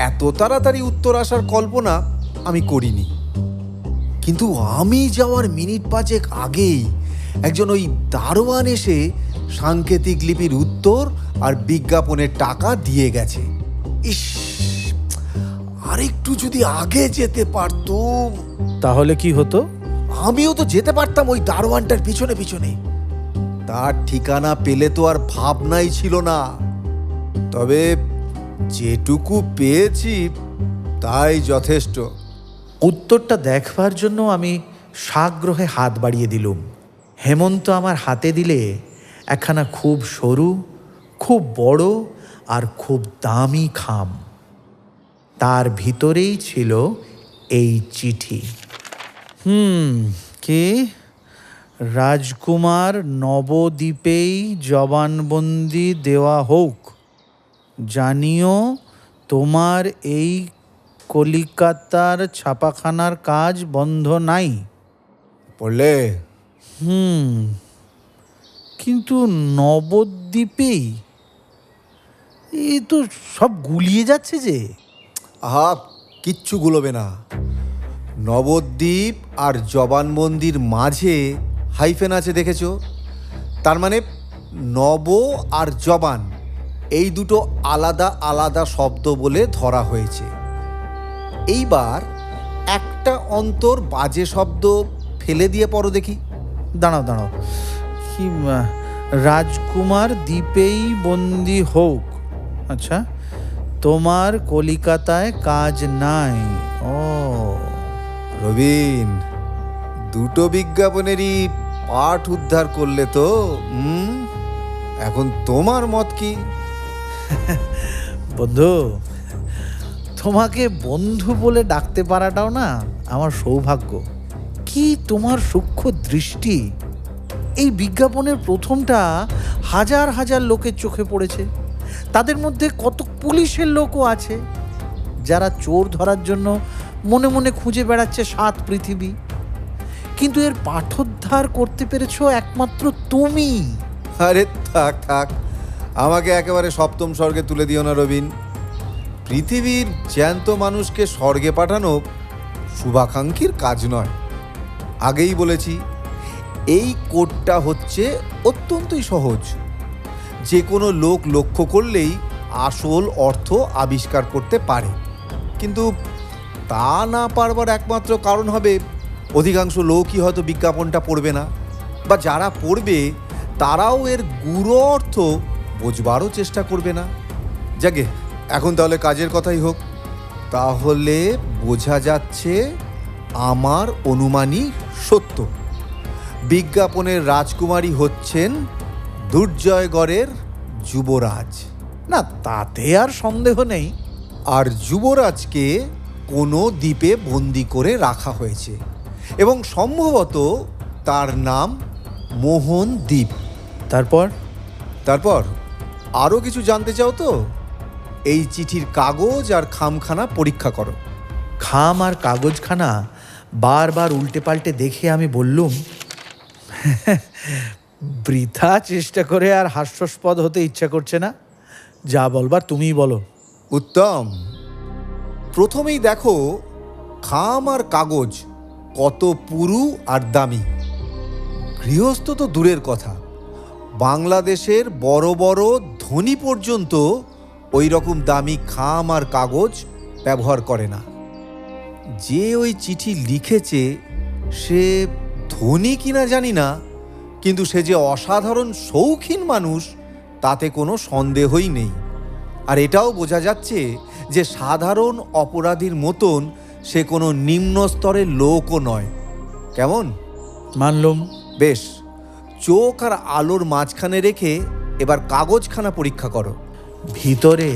এত তাড়াতাড়ি উত্তর আসার কল্পনা আমি করিনি। কিন্তু আমি যাওয়ার মিনিট পাঁচেক আগেই একজন ওই দারোয়ান এসে সাংকেতিক লিপির উত্তর আর বিজ্ঞাপনের টাকা দিয়ে গেছে। ইস, আরেকটু যদি আগে যেতে পারতুম। তাহলে কি হতো? আমিও তো যেতে পারতাম ওই দারোয়ানটার পিছনে পিছনে। তার ঠিকানা পেলে তো আর ভাবনাই ছিল না। তবে যেটুকু পেয়েছি তাই যথেষ্ট। উত্তরটা দেখবার জন্য আমি সাগ্রহে হাত বাড়িয়ে দিলুম। হেমন্ত আমার হাতে দিলে একখানা খুব সরু, খুব বড় আর খুব দামি খাম। তার ভিতরেই ছিল এই চিঠি। কে? রাজকুমার নবদ্বীপেই জবানবন্দি দেওয়া হোক। জানিও তোমার এই কলিকাতার ছাপাখানার কাজ বন্ধ নাই। পড়লে? কিন্তু নবদ্বীপেই এ তো সব গুলিয়ে যাচ্ছে যে। আহা, কিচ্ছু গুলোবে না। নবদ্বীপ আর জবানবন্দির মাঝে হাইফেন আছে দেখেছো? তার মানে নব আর জবান এই দুটো আলাদা আলাদা শব্দ বলে ধরা হয়েছে। এইবার একটা অন্তর বাজে শব্দ ফেলে দিয়ে পড়ো দেখি। দাঁড়াও দাঁড়াও, কি রাজকুমার দ্বীপেই বন্দি হোক। আচ্ছা, তোমার কলিকাতায় কাজ নাই। ও রবিন, দুটো বিজ্ঞাপনেরই পাঠ উদ্ধার করলে তো। এখন তোমার মত কি? বন্ধু, তোমাকে বন্ধু বলে ডাকতে পারাটাও না আমার সৌভাগ্য। কি তোমার সূক্ষ্ম দৃষ্টি! এই বিজ্ঞাপনের প্রথমটা হাজার হাজার লোকের চোখে পড়েছে। তাদের মধ্যে কত পুলিশের লোকও আছে যারা চোর ধরার জন্য মনে মনে খুঁজে বেড়াচ্ছে 7 পৃথিবী। কিন্তু এর পাঠোদ্ধার করতে পেরেছো একমাত্র তুমি। আরে থাক থাক, আমাকে একেবারে সপ্তম স্বর্গে তুলে দিও না রবিন। পৃথিবীর জ্যান্ত মানুষকে স্বর্গে পাঠানো শুভাকাঙ্ক্ষীর কাজ নয়। আগেই বলেছি, এই কোডটা হচ্ছে অত্যন্তই সহজ। যে কোনো লোক লক্ষ্য করলেই আসল অর্থ আবিষ্কার করতে পারে। কিন্তু তা না পারবার একমাত্র কারণ হবে অধিকাংশ লোকই হয়তো বিজ্ঞাপনটা পড়বে না, বা যারা পড়বে তারাও এর গূঢ় অর্থ বোঝবারও চেষ্টা করবে না। যাকে এখন তাহলে কাজের কথাই হোক। তাহলে বোঝা যাচ্ছে আমার অনুমানই সত্য। বিজ্ঞাপনের রাজকুমারী হচ্ছেন দুর্জয়গড়ের যুবরাজ। না, তাতে আর সন্দেহ নেই। আর যুবরাজকে কোনো দ্বীপে বন্দি করে রাখা হয়েছে এবং সম্ভবত তার নাম মোহন দ্বীপ। তারপর আরও কিছু জানতে চাও তো? এই চিঠির কাগজ আর খামখানা পরীক্ষা করো। খাম আর কাগজখানা বারবার উল্টে পাল্টে দেখে আমি বললুম, বৃথা চেষ্টা করে আর হাস্যাস্পদ হতে ইচ্ছা করছে না। যা বলবার তুমিই বলো। উত্তম। প্রথমেই দেখো খাম আর কাগজ কত পুরু আর দামি। গৃহস্থ তো দূরের কথা, বাংলাদেশের বড় বড় ধনী পর্যন্ত ওই রকম দামি খাম আর কাগজ ব্যবহার করে না। যে ওই চিঠি লিখেছে সে ধনী কিনা জানি না, কিন্তু সে যে অসাধারণ শৌখিন মানুষ তাতে কোনো সন্দেহই নেই। আর এটাও বোঝা যাচ্ছে যে সাধারণ অপরাধীর মতন সে কোনো নিম্ন স্তরের লোকও নয়। কেমন? মানলুম। বেশ, চোখ আর আলোর মাঝখানে রেখে এবার কাগজখানা পরীক্ষা করো। ভিতরে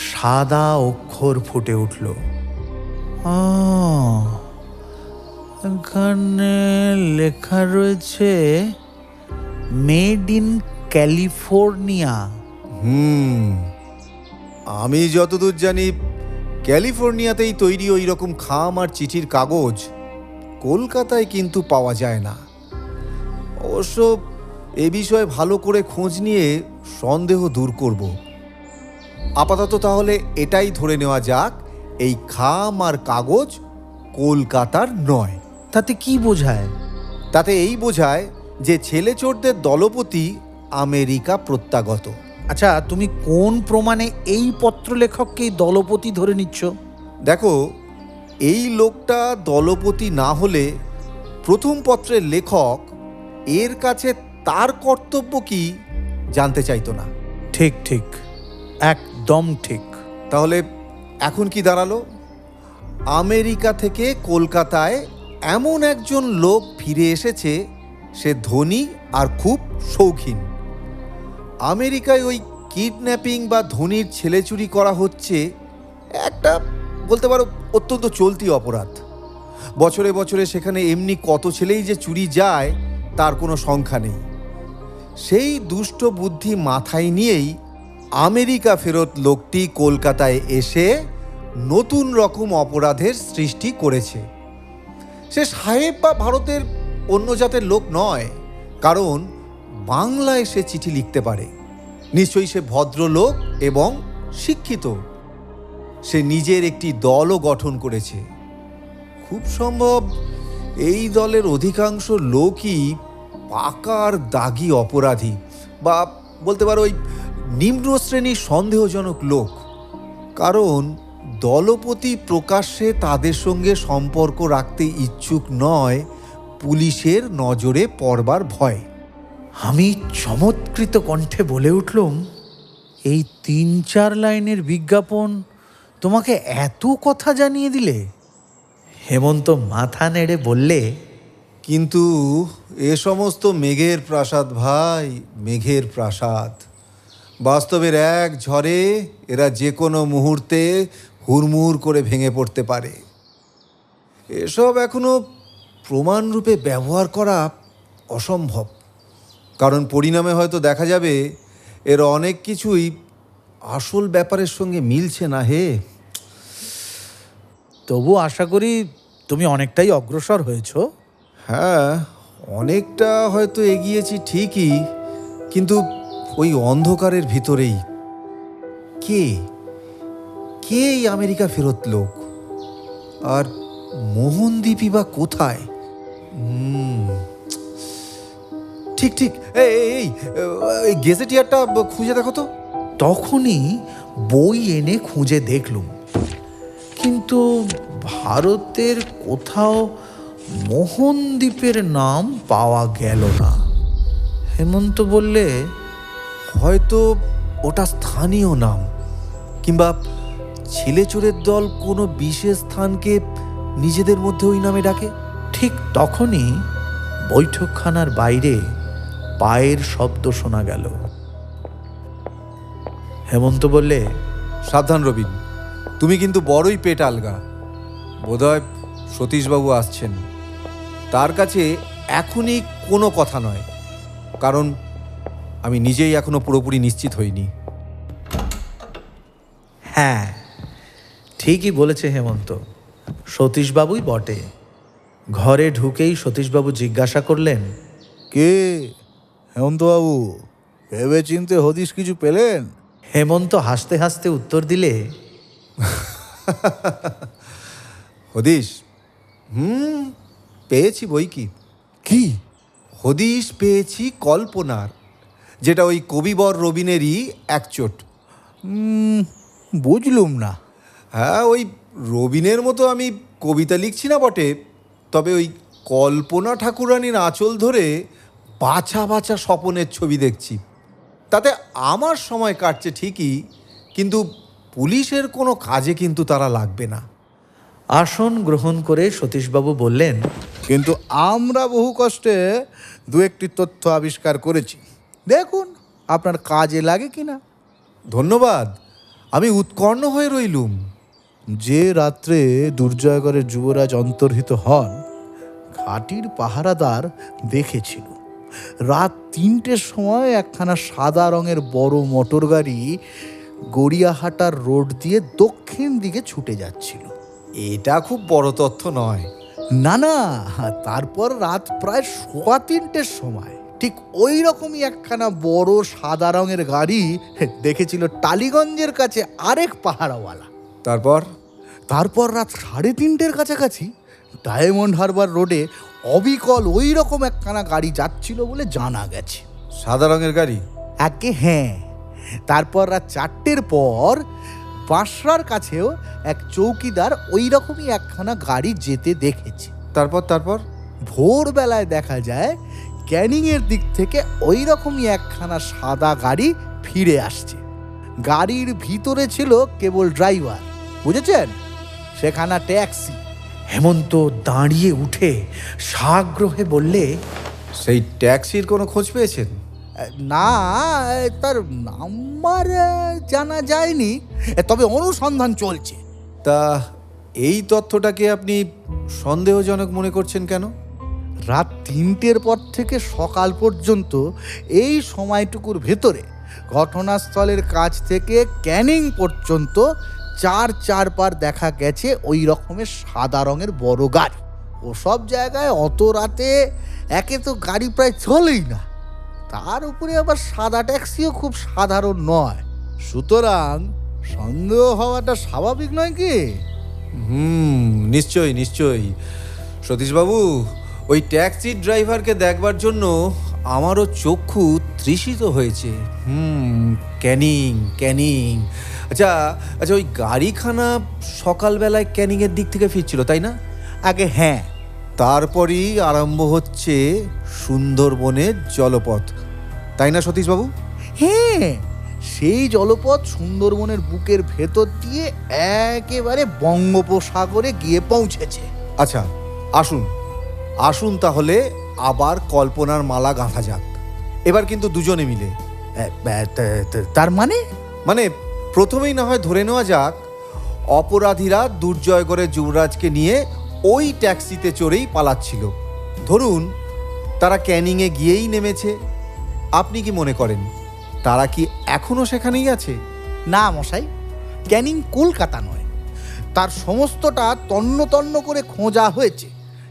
সাদা অক্ষর ফুটে উঠল। এখানে লেখা রয়েছে মেড ইন ক্যালিফোর্নিয়া। আমি যতদূর জানি ক্যালিফোর্নিয়াতেই তৈরি ওই রকম খাম আর চিঠির কাগজ কলকাতায় কিন্তু পাওয়া যায় না। অবশ্য এ বিষয়ে ভালো করে খোঁজ নিয়ে সন্দেহ দূর করব। আপাতত তাহলে এটাই ধরে নেওয়া যাক, এই খাম আর কাগজ কলকাতার নয়। তাতে কি বোঝায়? তাতে এই বোঝায় যে ছেলে চোরদের দলপতি আমেরিকা প্রত্যাগত। আচ্ছা, তুমি কোন প্রমাণে এই পত্রলেখককেই দলপতি ধরে নিচ্ছ? দেখো, এই লোকটা দলপতি না হলে প্রথম পত্রের লেখক এর কাছে তার কর্তব্য কি জানতে চাইতো না। ঠিক ঠিক, একদম ঠিক। তাহলে এখন কি দাঁড়ালো? আমেরিকা থেকে কলকাতায় এমন একজন লোক ফিরে এসেছে, সে ধনী আর খুব শৌখিন। আমেরিকায় ওই কিডন্যাপিং বা ধনীর ছেলে চুরি করা হচ্ছে একটা, বলতে পারো, অত্যন্ত চলতি অপরাধ। বছরে বছরে সেখানে এমনি কত ছেলেই যে চুরি যায় তার কোনো সংখ্যা নেই। সেই দুষ্ট বুদ্ধি মাথায় নিয়েই আমেরিকা ফেরত লোকটি কলকাতায় এসে নতুন রকম অপরাধের সৃষ্টি করেছে। সে সাহেব বা ভারতের অন্য জাতের লোক নয়, কারণ বাংলায় সে চিঠি লিখতে পারে। নিশ্চয়ই সে ভদ্রলোক এবং শিক্ষিত। সে নিজের একটি দলও গঠন করেছে। খুব সম্ভব এই দলের অধিকাংশ লোকই পাকার দাগী অপরাধী, বা বলতে পারো ওই নিম্ন শ্রেণীর সন্দেহজনক লোক। কারণ দলপতি প্রকাশ্যে তাদের সঙ্গে সম্পর্ক রাখতে ইচ্ছুক নয়, পুলিশের নজরে পড়বার ভয়। আমি চমৎকৃত কণ্ঠে বলে উঠলুম, এই 3-4 লাইনের বিজ্ঞাপন তোমাকে এত কথা জানিয়ে দিলে? হেমন্ত মাথা নেড়ে বললে, কিন্তু এ সমস্ত মেঘের প্রাসাদ ভাই, মেঘের প্রাসাদ। বাস্তবের এক ঝড়ে এরা যে কোনো মুহূর্তে হুড়মুড় করে ভেঙে পড়তে পারে। এসব এখনো প্রমাণরূপে ব্যবহার করা অসম্ভব, কারণ পরিণামে হয়তো দেখা যাবে এর অনেক কিছুই আসল ব্যাপারের সঙ্গে মিলছে না। হে, তবু আশা করি তুমি অনেকটাই অগ্রসর হয়েছ। হ্যাঁ, অনেকটা হয়তো এগিয়েছি ঠিকই, কিন্তু ওই অন্ধকারের ভিতরেই। কে কে এই আমেরিকা ফেরত লোক? আর মোহনদীপই বা কোথায়? ঠিক ঠিক, এই গেজেটিয়ারটা খুঁজে দেখো তো। তখনই বই এনে খুঁজে দেখলুম, কিন্তু ভারতের কোথাও মোহনদ্বীপের নাম পাওয়া গেল না। হেমন্ত বললে, হয়তো ওটা স্থানীয় নাম, কিংবা ছেলে চোরের দল কোনো বিশেষ স্থানকে নিজেদের মধ্যে ওই নামে ডাকে। ঠিক তখনই বৈঠকখানার বাইরে পায়ের শব্দ শোনা গেল। হেমন্ত বললে, সাবধান রবিন, তুমি কিন্তু বড়ই পেট আলগা। বোধহয় সতীশবাবু আসছেন। তার কাছে এখনই কোনো কথা নয়, কারণ আমি নিজেই এখনো পুরোপুরি নিশ্চিত হইনি। হ্যাঁ, ঠিকই বলেছে হেমন্ত, সতীশবাবুই বটে। ঘরে ঢুকেই সতীশবাবু জিজ্ঞাসা করলেন, কে হেমন্তবাবু, ভেবে চিনতে হদিস কিছু পেলেন? হেমন্ত হাসতে হাসতে উত্তর দিলে, হদিশ? পেয়েছি বই কি। কি? হদিশ পেয়েছি কল্পনার, যেটা ওই কবিবর রবিনেরই একচোট। বুঝলুম না। হ্যাঁ, ওই রবিনের মতো আমি কবিতা লিখছি না বটে, তবে ওই কল্পনা ঠাকুরানীর আঁচল ধরে বাছা বাছা স্বপনের ছবি দেখছি। তাতে আমার সময় কাটছে ঠিকই, কিন্তু পুলিশের কোনো কাজে কিন্তু তারা লাগবে না। আসন গ্রহণ করে সতীশবাবু বললেন, কিন্তু আমরা বহু কষ্টে 2-1টি তথ্য আবিষ্কার করেছি, দেখুন আপনার কাজে লাগে কিনা। ধন্যবাদ, আমি উৎকণ্ঠ হয়ে রইলুম। যে রাত্রে দুর্জয়গড়ের যুবরাজ অন্তর্হিত হন, ঘাটির পাহারাদার দেখেছিল রাত 3টের সময় একখানা সাদা রঙের বড় মোটর গাড়ি গড়িয়াহাটার রোড দিয়ে দক্ষিণ দিকে ছুটে যাচ্ছিল। এটা খুব বড় তথ্য নয়। না না, তারপর রাত প্রায় 3:15 সময় ঠিক ওই রকমই একখানা বড় সাদা রঙের গাড়ি দেখেছিল টালিগঞ্জের কাছে আরেক পাহারাওয়ালা। তারপর রাত 3:30 কাছাকাছি ডায়মন্ড হারবার রোডে অবিকল ওই রকম একখানা গাড়ি যাচ্ছিল বলে জানা গেছে। সাদা রঙের গাড়ি? আগে হ্যাঁ। তারপর রাত 4টের পর বাঁশরার কাছেও এক চৌকিদার ওই রকমই একখানা গাড়ি যেতে দেখেছে। তারপর ভোরবেলায় দেখা যায় ক্যানিংয়ের দিক থেকে ওই রকমই একখানা সাদা গাড়ি ফিরে আসছে। গাড়ির ভিতরে ছিল কেবল ড্রাইভার, বুঝেছেন? সেখানা ট্যাক্সি। হেমন্ত দাঁড়িয়ে উঠে সাগ্রহে বললে, সেই ট্যাক্সির কোনো খোঁজ পেয়েছেন? না, তার নাম্বার জানা যায়নি, তবে অনুসন্ধান চলছে। তা এই তথ্যটাকে আপনি সন্দেহজনক মনে করছেন কেন? রাত 3টের পর থেকে সকাল পর্যন্ত এই সময়টুকুর ভেতরে ঘটনাস্থলের কাছ থেকে ক্যানিং পর্যন্ত 4 দেখা গেছে ওই রকমের সাদা রঙের বড় গাড়ি। ওসব জায়গায় অত রাতে একে তো গাড়ি প্রায় চলেই না, তার উপরে আবার সাদা ট্যাক্সিও খুব সাধারণ নয়। সুতরাং সন্দেহ হওয়াটা স্বাভাবিক নয় কি? নিশ্চয়ই নিশ্চয়ই সতীশবাবু, ওই ট্যাক্সির ড্রাইভারকে দেখবার জন্য আমারও চক্ষু তৃষিত হয়েছে। ক্যানিং ক্যানিং। আচ্ছা আচ্ছা, ওই গাড়িখানা সকালবেলায় ক্যানিংয়ের দিক থেকে ফিরছিল, তাই না? আগে হ্যাঁ, তারপরই আরম্ভ হচ্ছে সুন্দরবনের জলপথ, তাই না সতীশবাবু? হ্যাঁ, সেই জলপথ সুন্দরবনের বুকের ভেতর দিয়ে একেবারে বঙ্গোপসাগরে গিয়ে পৌঁছেছে। আচ্ছা, আসুন আসুন তাহলে আবার কল্পনার মালা গাঁথা যাক, এবার কিন্তু দুজনে মিলে। তার মানে? মানে প্রথমেই না হয় ধরে নেওয়া যাক অপরাধীরা দুর্জয়গড়ে যুবরাজকে নিয়ে ওই ট্যাক্সিতে চড়েই পালাচ্ছিল। ধরুন তারা ক্যানিংয়ে গিয়েই নেমেছে। আপনি কি মনে করেন তারা কি এখনো সেখানেই আছে? না মশাই, ক্যানিং কলকাতা নয়। তার সমস্তটা তন্ন তন্ন করে খোঁজা হয়েছে,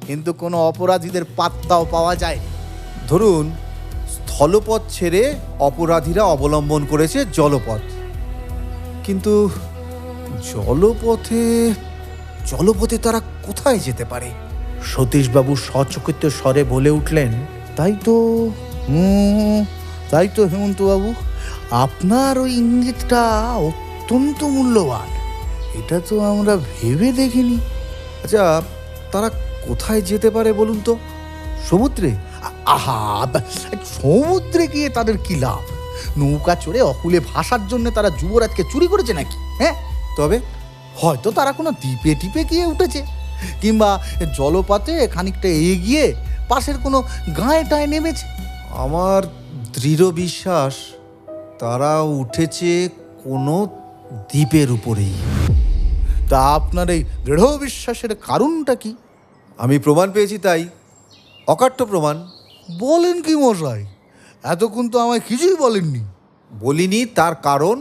কিন্তু কোনো অপরাধীদের পাত্তাও পাওয়া যায়নি। ধরুন স্থলপথ ছেড়ে অপরাধীরা অবলম্বন করেছে জলপথ, কিন্তু জলপথে তারা কোথায় যেতে পারে? সতীশবাবু সচকিত স্বরে বলে উঠলেন, তাই তো হেমন্তবাবু, আপনার ওই ইঙ্গিতটা অত্যন্ত মূল্যবান। এটা তো আমরা ভেবে দেখিনি। আচ্ছা, তারা কোথায় যেতে পারে বলুন তো? সমুদ্রে? আহা, সমুদ্রে গিয়ে তাদের কি লাভ? নৌকা চড়ে অকুলে ভাসার জন্য তারা যুবরাজকে চুরি করেছে নাকি? হ্যাঁ, তবে হয়তো তারা কোনো দ্বীপে টিপে গিয়ে উঠেছে, কিংবা জলপথে খানিকটা এগিয়ে পাশের কোনো গাঁয়ে টায়ে নেমেছে। আমার দৃঢ় বিশ্বাস তারা উঠেছে কোনো দ্বীপের উপরেই। তা আপনার এই দৃঢ় বিশ্বাসের কারণটা কি? আমি প্রমাণ পেয়েছি, তাই অকাট্য প্রমাণ। বলেন কি মশাই? এতক্ষণ তো আমায় কিছুই বলেননি। বলিনি, তার কারণ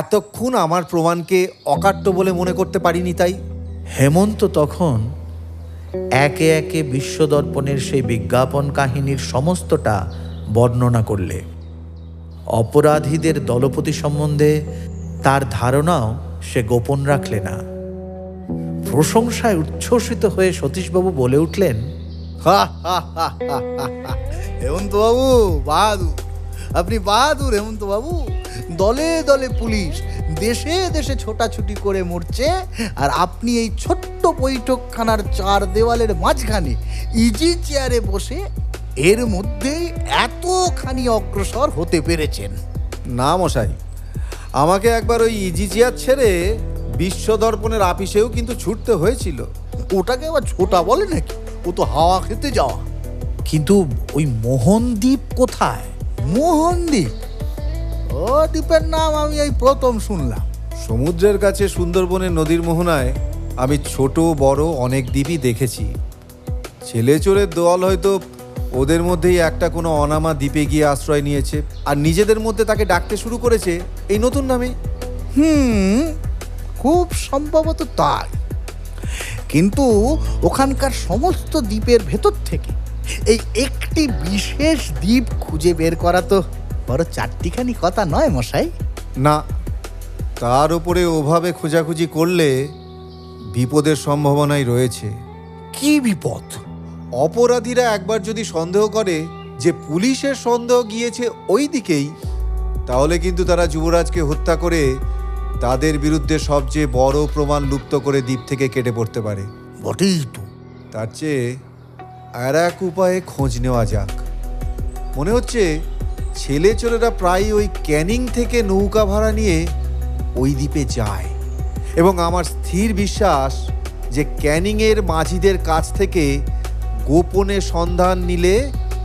এতক্ষণ আমার প্রমাণকে অকাট্য বলে মনে করতে পারিনি, তাই। হেমন্ত তখন একে একে বিশ্বদর্পণের সেই বিজ্ঞাপন কাহিনীর সমস্তটা বর্ণনা করলে। অপরাধীদের দলপতি সম্বন্ধে তার ধারণাও সে গোপন রাখলে না। প্রশংসায় উচ্ছ্বসিত হয়ে সতীশবাবু বলে উঠলেন, হেমন্তবাবু বাহাদুর, আপনি বাহাদুর হেমন্তবাবু। দলে দলে পুলিশ দেশে দেশে ছোটাছুটি করে মরছে, আর আপনি এই ছোট্ট বৈঠকখানার 4 দেওয়ালের মাঝখানে ইজি চেয়ারে বসে এর মধ্যেই এতখানি অগ্রসর হতে পেরেছেন। না মশাই, আমাকে একবার ওই ইজি চেয়ার ছেড়ে বিশ্বদর্পণের আপিসেও কিন্তু ছুটতে হয়েছিল। ওটাকে আবার ছোটা বলে নাকি? ও তো হাওয়া খেতে যাওয়া। কিন্তু ওই মোহনদ্বীপ কোথায়? মোহনদ্বীপ? ও দ্বীপের নাম আমি এই প্রথম শুনলাম। সমুদ্রের কাছে সুন্দরবনের নদীর মোহনায় আমি ছোট বড় অনেক দ্বীপই দেখেছি। ছেলে চোরের দল হয়তো ওদের মধ্যেই একটা কোনো অনামা দ্বীপে গিয়ে আশ্রয় নিয়েছে, আর নিজেদের মধ্যে তাকে ডাকতে শুরু করেছে এই নতুন নামে। খুব সম্ভবত তাই। কিন্তু ওখানকার সমস্ত দ্বীপের ভেতর থেকে এই একটি বিশেষ দ্বীপ খুঁজে বের করা তো বড় চারটিখানি কথা নয় মশাই। না, তার উপরে ওভাবে খোঁজাখুঁজি করলে বিপদের সম্ভাবনাই রয়েছে। কি বিপদ? অপরাধীরা একবার যদি সন্দেহ করে যে পুলিশের সন্দেহ গিয়েছে ওই দিকেই, তাহলে কিন্তু তারা যুবরাজকে হত্যা করে তাদের বিরুদ্ধে সবচেয়ে বড় প্রমাণ লুপ্ত করে দ্বীপ থেকে কেটে পড়তে পারে। বটেই তো। তার চেয়ে আর এক উপায়ে খোঁজ নেওয়া যাক। মনে হচ্ছে ছেলেচোরেরা প্রায় ওই ক্যানিং থেকে নৌকা ভাড়া নিয়ে ওই দ্বীপে যায়, এবং আমার স্থির বিশ্বাস যে ক্যানিংয়ের মাঝিদের কাছ থেকে গোপনে সন্ধান নিলে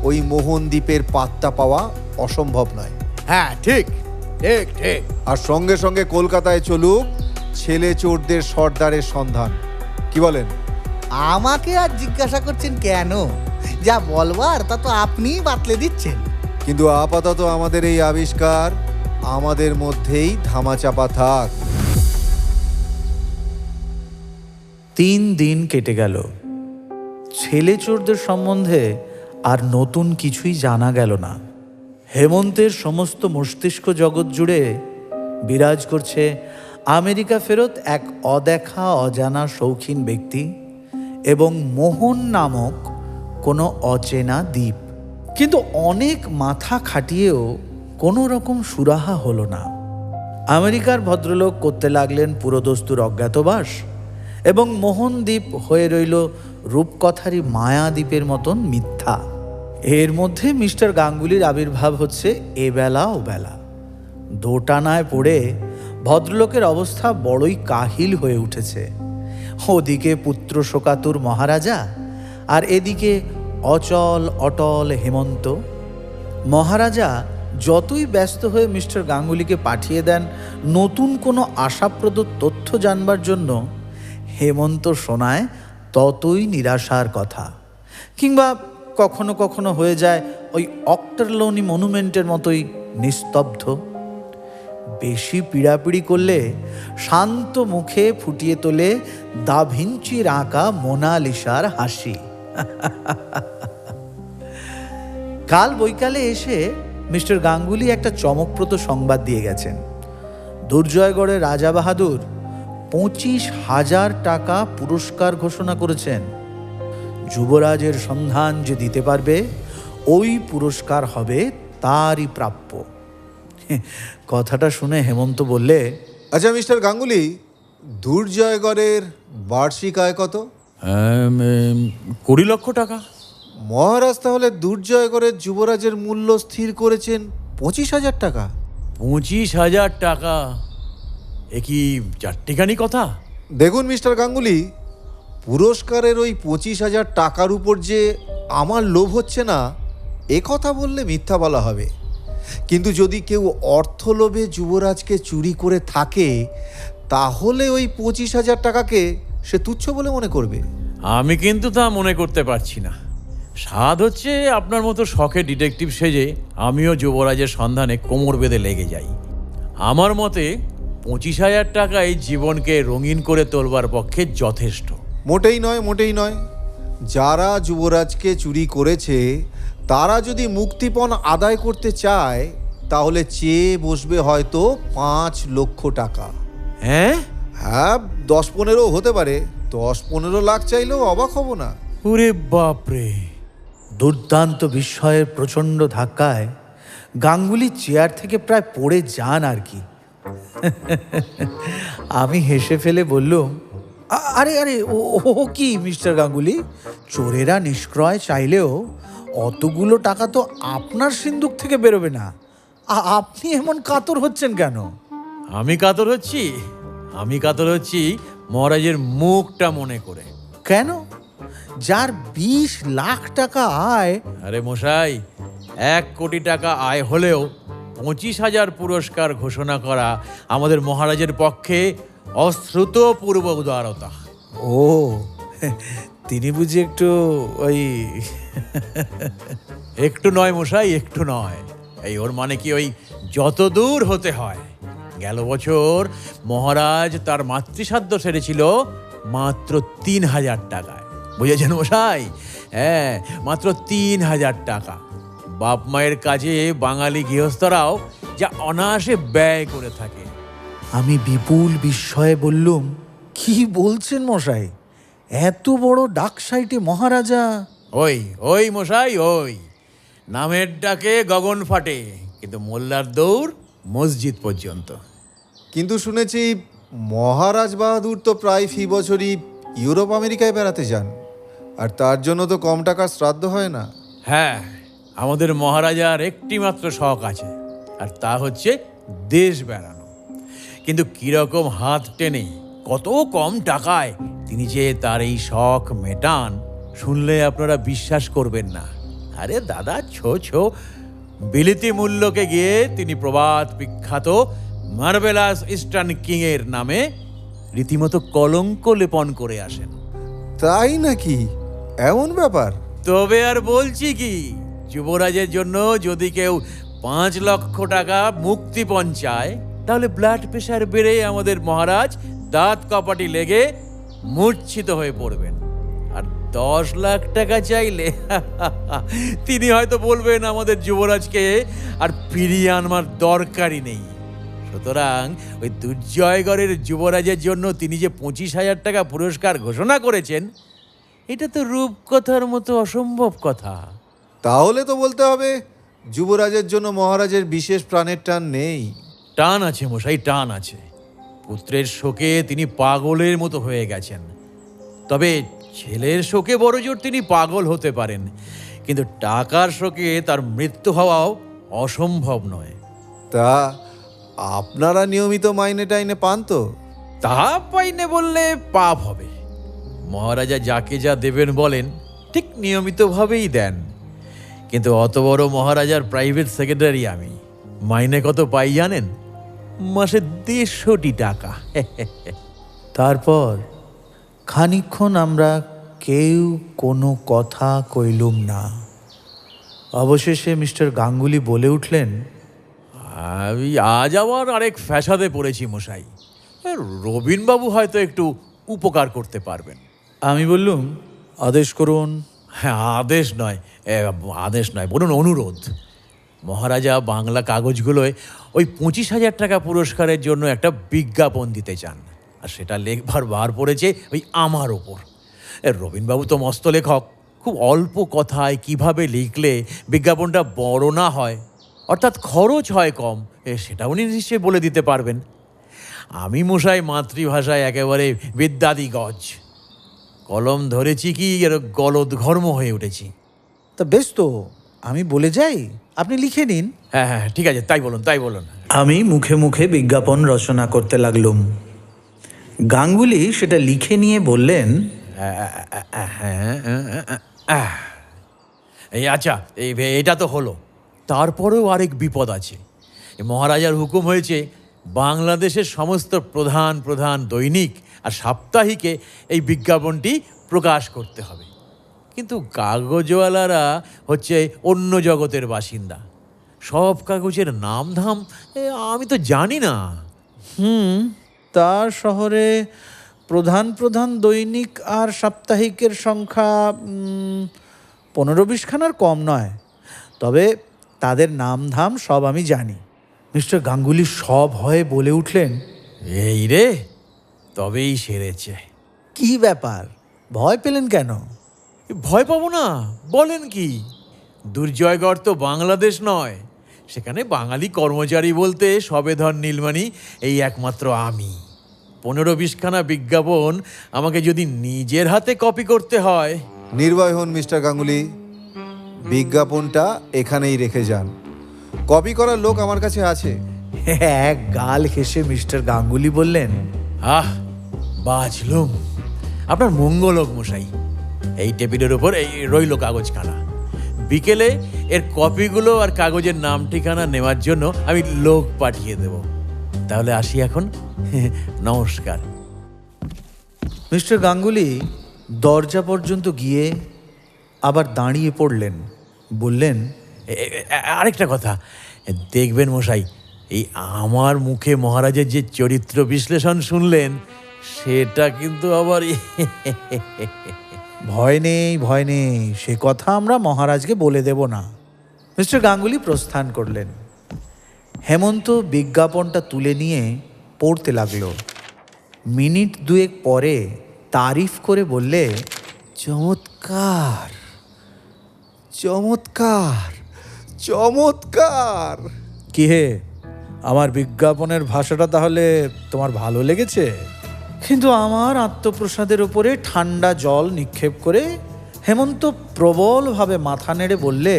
ওই মোহন দ্বীপের পাত্তা পাওয়া অসম্ভব নয়। হ্যাঁ, ঠিক ঠিক ঠিক। আর সঙ্গে সঙ্গে কলকাতায় চলুক ছেলে চোরদের সর্দারের সন্ধান। কি বলেন? আমাকে আর জিজ্ঞাসা করছেন কেন? যা বলবার তা তো আপনিই বাতলে দিচ্ছেন। কিন্তু আপাতত আমাদের এই আবিষ্কার আমাদের মধ্যেই ধামাচাপা থাক। 3 দিন কেটে গেল। ছেলে চোরদের সম্বন্ধে আর নতুন কিছুই জানা গেল না। হেমন্তের সমস্ত মস্তিষ্ক জগৎ জুড়ে বিরাজ করছে আমেরিকা ফেরত এক অদেখা অজানা শৌখিন ব্যক্তি এবং মোহন নামক কোনো অচেনা দ্বীপ। কিন্তু অনেক মাথা খাটিয়েও কোনো রকম সুরাহা হলো না। আমেরিকার ভদ্রলোক করতে লাগলেন পুরোদস্তুর অজ্ঞাতবাস, এবং মোহনদ্বীপ হয়ে রইল রূপকথারই মায়াদ্বীপের মতন মিথ্যা। এর মধ্যে মিস্টার গাঙ্গুলির আবির্ভাব হচ্ছে এবেলা ওবেলা। দোটানায় পড়ে ভদ্রলোকের অবস্থা বড়ই কাহিল হয়ে উঠেছে। ওদিকে পুত্র শোকাতুর মহারাজা, আর এদিকে অচল অটল হেমন্ত। মহারাজা যতই ব্যস্ত হয়ে মিস্টার গাঙ্গুলিকে পাঠিয়ে দেন নতুন কোনো আশাপ্রদ তথ্য জানবার জন্য, হেমন্ত শোনায় ততই নিরাশার কথা। কিংবা কখনো কখনো হয়ে যায় ওই অক্টারলোনি মনুমেন্টের মতোই নিস্তব্ধ। বেশি পীড়াপিড়ি করলে শান্ত মুখে ফুটিয়ে তোলে দা ভিঞ্চির আঁকা মোনালিসার হাসি। কাল বৈকালে এসে মিস্টার গাঙ্গুলি একটা চমকপ্রদ সংবাদ দিয়ে গেছেন। দুর্জয়গড়ে রাজা বাহাদুর 25,000 টাকা পুরস্কার ঘোষণা করেছেন। যুবরাজের সন্ধান যে দিতে পারবে ওই পুরস্কার হবে তারই প্রাপ্য। কথাটা শুনে হেমন্ত বললে, আচ্ছা মিস্টার গাঙ্গুলি, দুর্জয়গড়ের বার্ষিক আয় কত? 20 লক্ষ টাকা। মহারাজ তাহলে দুর্জয়গড়ের যুবরাজের মূল্য স্থির করেছেন 25,000 টাকা? 25,000 টাকা? এ কি চারটিখানি কথা? দেখুন মিস্টার গাঙ্গুলি, পুরস্কারের ওই 25,000 টাকার উপর যে আমার লোভ হচ্ছে না, এ কথা বললে মিথ্যা বলা হবে। কিন্তু যদি কেউ অর্থলোভে যুবরাজকে চুরি করে থাকে, তাহলে ওই 25,000 টাকাকে সে তুচ্ছ বলে মনে করবে। আমি কিন্তু তা মনে করতে পারছি না। স্বাদ হচ্ছে আপনার মতো শখে ডিটেকটিভ সেজে আমিও যুবরাজের সন্ধানে কোমর বেঁধে লেগে যাই। আমার মতে 25,000 টাকায় জীবনকে রঙিন করে তোলবার পক্ষে যথেষ্ট। মোটেই নয়, মোটেই নয়। যারা যুবরাজকে চুরি করেছে তারা যদি মুক্তিপণ আদায় করতে চায়, তাহলে চেয়ে বসবে হয়তো 5 লক্ষ টাকা। হ্যাঁ? হ্যাঁ, 10-15 হতে পারে। 10-15 লাখ চাইলেও অবাক হব না। ওরে বাপরে! দুর্দান্ত বিস্ময়ের প্রচণ্ড ধাক্কায় গাঙ্গুলি চেয়ার থেকে প্রায় পড়ে যান আর কি। আমি হেসে ফেলে বললুম, আরে আরে ও কি মিস্টার গাঙ্গুলি, চোরেরা নিষ্ক্রয় চাইলেও অতগুলো টাকা তো আপনার সিন্দুক থেকে বেরোবে না। আপনি এমন কাতর হচ্ছেন কেন? আমি কাতর হচ্ছি? আমি কাতর হচ্ছি মহারাজের মুখটা মনে করে। কেন? যার 20 লাখ টাকা আয়। আরে মশাই, 1 কোটি টাকা আয় হলেও 25,000 পুরস্কার ঘোষণা করা আমাদের মহারাজের পক্ষে অশ্রুতপূর্ব উদারতা। ও, তিনি বুঝি একটু ওই একটু নয় মশাই, একটু নয়। এই ওর মানে কি ওই যত দূর হতে হয়। গেল বছর মহারাজ তার মাতৃসাধ্য সেরেছিল মাত্র 3,000 টাকায়। বুঝেছেন মশাই? হ্যাঁ, মাত্র 3,000 টাকা। বাপ মায়ের কাজে বাঙালি গৃহস্থরাও যা অনায়াসে ব্যয় করে থাকে। আমি বিপুল বিস্ময়ে বললুম, কি বলছেন মশাই? এত বড় ডাকসাইটে মহারাজা? ওই মশাই, ওই নামের ডাকে গগন ফাটে, কিন্তু মোল্লার দৌড় মসজিদ পর্যন্ত। কিন্তু শুনেছি মহারাজ বাহাদুর তো প্রায় ফি বছরই ইউরোপ আমেরিকায় বেড়াতে যান, আর তার জন্য তো কম টাকার শ্রাদ্ধ হয় না। হ্যাঁ, আমাদের মহারাজার একটি মাত্র শখ আছে, আর তা হচ্ছে দেশ বেড়ানো। কিন্তু কিরকম হাত টেনে, কত কম টাকায় তিনি যে তার এই শখ মেটান, শুনলে আপনারা বিশ্বাস করবেন না। আরে দাদা, ছো বিলিতি মূল্যকে গিয়ে তিনি প্রবাদ বিখ্যাত মার্বেলাস ইস্টার্ন কিং এর নামে রীতিমতো কলঙ্ক লেপন করে আসেন। তাই নাকি? এমন ব্যাপার? তবে আর বলছি কি, যুবরাজের জন্য যদি কেউ 5 লক্ষ টাকা মুক্তিপণ চায়, তাহলে ব্লাড প্রেশার বেড়ে আমাদের মহারাজ দাঁত কপাটি লেগে মূর্ছিত হয়ে পড়বেন। আর 10 লাখ টাকা চাইলে তিনি হয়তো বলবেন আমাদের যুবরাজকে আর ফিরিয়ে আনবার দরকারই নেই। সুতরাং ওই দুর্জয়গড়ের যুবরাজের জন্য তিনি যে 25,000 টাকা পুরস্কার ঘোষণা করেছেন, এটা তো রূপকথার মতো অসম্ভব কথা। তাহলে তো বলতে হবে যুবরাজের জন্য মহারাজের বিশেষ প্রাণের টান নেই। টান আছে মশাই, টান আছে। পুত্রের শোকে তিনি পাগলের মতো হয়ে গেছেন। তবে ছেলের শোকে বড়জোর তিনি পাগল হতে পারেন, কিন্তু টাকার শোকে তার মৃত্যু হওয়াও অসম্ভব নয়। তা আপনারা নিয়মিত মাইনে টাইনে পান তো? তা পাইনে বললে পাপ হবে। মহারাজা যাকে যা দেবেন বলেন ঠিক নিয়মিতভাবেই দেন। কিন্তু অত বড় মহারাজার প্রাইভেট সেক্রেটারি আমি, মাইনে কত পাই জানেন? মাসে 150 টাকা। তারপর খানিকক্ষণ আমরা কেউ কোনো কথা কইলুম না। অবশেষে মিস্টার গাঙ্গুলি বলে উঠলেন, আমি আজ আবার আরেক ফ্যাসাদে পড়েছি মশাই। রবিনবাবু হয়তো একটু উপকার করতে পারবেন। আমি বললুম, আদেশ করুন। হ্যাঁ, আদেশ নয়, বলুন অনুরোধ। মহারাজা বাংলা কাগজগুলোয় ওই 25,000 টাকা পুরস্কারের জন্য একটা বিজ্ঞাপন দিতে চান, আর সেটা লেখবার বার পড়েছে ওই আমার ওপর। রবিনবাবু তো মস্ত লেখক, খুব অল্প কথায় কিভাবে লিখলে বিজ্ঞাপনটা বড় না হয়, অর্থাৎ খরচ হয় কম, সেটা উনি নিশ্চয়ই বলে দিতে পারবেন। আমি মশাই মাতৃভাষায় একেবারে বিদ্যাদি গজ, কলম ধরেছি কি এর গলদঘর্ম হয়ে উঠেছি। তা বেশ, তো আমি বলে যাই, আপনি লিখে নিন। হ্যাঁ, ঠিক আছে, তাই বলুন। আমি মুখে মুখে বিজ্ঞাপন রচনা করতে লাগলুম। গাঙ্গুলি সেটা লিখে নিয়ে বললেন, এই আচ্ছা, এটা তো হলো। তারপরেও আরেক বিপদ আছে। মহারাজার হুকুম হয়েছে বাংলাদেশের সমস্ত প্রধান দৈনিক আর সাপ্তাহিকে এই বিজ্ঞাপনটি প্রকাশ করতে হবে। কিন্তু কাগজওয়ালারা হচ্ছে অন্য জগতের বাসিন্দা, সব কাগজের নামধাম আমি তো জানি না। তার শহরে প্রধান দৈনিক আর সাপ্তাহিকের সংখ্যা 15-20 খানার কম নয়। তবে তাদের নামধাম সব আমি জানি। মিস্টার গাঙ্গুলি সব হয়ে বলে উঠলেন, এই রে, তবেই সেরেছে। কি ব্যাপার, ভয় পেলেন কেন? ভয় পাবো না বলেন কি? দুর্জয়গড় তো বাংলাদেশ নয়, সেখানে বাঙালি কর্মচারী বলতে সবেধন নীলমণি এই একমাত্র আমি। 15-20 খানা বিজ্ঞাপন আমাকে যদি নিজের হাতে কপি করতে হয়। নির্ভয় হন মিস্টার গাঙ্গুলি, বিজ্ঞাপনটা এখানেই রেখে যান। কপি করার লোক আমার কাছে আছে। এক গাল হেসে মিস্টার গাঙ্গুলি বললেন, বাঁচলুম। আপনার মঙ্গল হোক মশাই। এই টেবিলের উপর এই রইল কাগজখানা। বিকেলে এর কপিগুলো আর কাগজের নাম ঠিকানা নেওয়ার জন্য আমি লোক পাঠিয়ে দেব। তাহলে আসি এখন, নমস্কার। মিস্টার গাঙ্গুলি দরজা পর্যন্ত গিয়ে আবার দাঁড়িয়ে পড়লেন। বললেন, আরেকটা কথা, দেখবেন মশাই, এই আমার মুখে মহারাজের যে চরিত্র বিশ্লেষণ শুনলেন, সেটা কিন্তু আবার ভয় নেই, সে কথা আমরা মহারাজকে বলে দেব না। মিস্টার গাঙ্গুলি প্রস্থান করলেন। হেমন্ত বিজ্ঞাপনটা তুলে নিয়ে পড়তে লাগলো। মিনিট 2 পরে তারিফ করে বললে, চমৎকার চমৎকার চমৎকার। কি হে, আমার বিজ্ঞাপনের ভাষাটা তাহলে তোমার ভালো লেগেছে? কিন্তু আমার আত্মপ্রসাদের উপরে ঠান্ডা জল নিক্ষেপ করে হেমন্ত প্রবলভাবে মাথা নেড়ে বললে,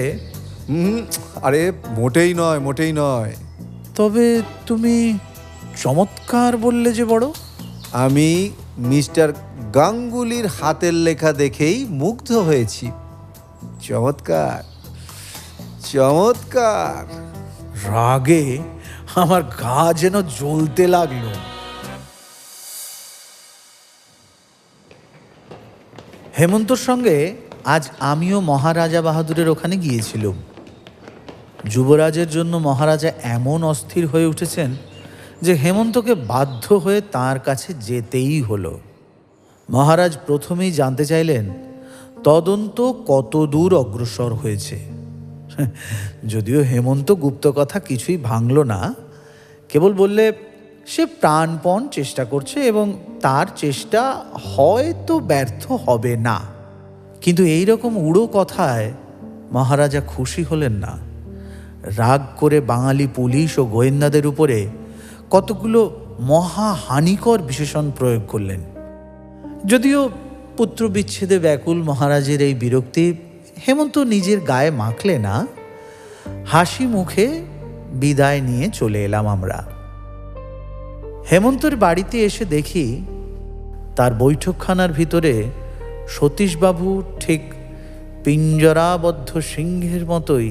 আরে মোটেই নয়, মোটেই নয়। তবে তুমি চমৎকার বললে যে বড়। আমি মিস্টার গাঙ্গুলির হাতের লেখা দেখেই মুগ্ধ হয়েছি। চমৎকার, চমৎকার। রাগে আমার গা যেন জ্বলতে লাগলো। হেমন্তর সঙ্গে আজ আমিও মহারাজা বাহাদুরের ওখানে গিয়েছিলাম। যুবরাজের জন্য মহারাজা এমন অস্থির হয়ে উঠেছেন যে হেমন্তকে বাধ্য হয়ে তার কাছে যেতেই হলো। মহারাজ প্রথমেই জানতে চাইলেন তদন্ত কত দূর অগ্রসর হয়েছে। যদিও হেমন্ত গুপ্ত কথা কিছুই ভাঙল না, কেবল বললে সে প্রাণপণ চেষ্টা করছে এবং তার চেষ্টা হয়তো ব্যর্থ হবে না। কিন্তু এই রকম উড়ো কথায় মহারাজা খুশি হলেন না। রাগ করে বাঙালি পুলিশ ও গোয়েন্দাদের উপরে কতগুলো মহা হানিকর বিশেষণ প্রয়োগ করলেন। যদিও পুত্র বিচ্ছেদে ব্যাকুল মহারাজের এই বিরক্তি হেমন্ত নিজের গায়ে মাখলে না। হাসি মুখে বিদায় নিয়ে চলে এলাম আমরা। হেমন্তর বাড়িতে এসে দেখি তার বৈঠকখানার ভিতরে সতীশবাবু ঠিক পিঞ্জরাবদ্ধ সিংহের মতোই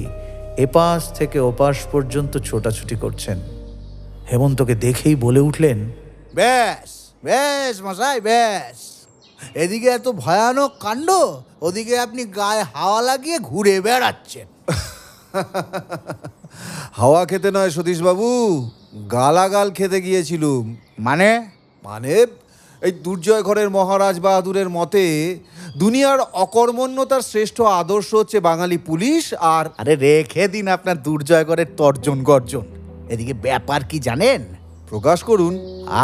এপাশ থেকে ওপাশ পর্যন্ত ছোটাছুটি করছেন। হেমন্তকে দেখেই বলে উঠলেন, ব্যাস ব্যাস মশাই ব্যাস, এদিকে এত ভয়ানক কাণ্ড, ওদিকে আপনি গায়ে হাওয়া লাগিয়ে ঘুরে বেড়াচ্ছেন। হাওয়া খেতে নয় সতীশবাবু, গালাগাল খেতে গিয়েছিলুম। মানে? মানে এই দুর্জয় ঘরের মহারাজ বাহাদুরের মতে দুনিয়ার অকর্মণ্যতার শ্রেষ্ঠ আদর্শ হচ্ছে বাঙালি পুলিশ। আর আরে রেখে দিন আপনার দুর্জয়গড়ের তর্জন গর্জন, এদিকে ব্যাপার কি জানেন? প্রকাশ করুন।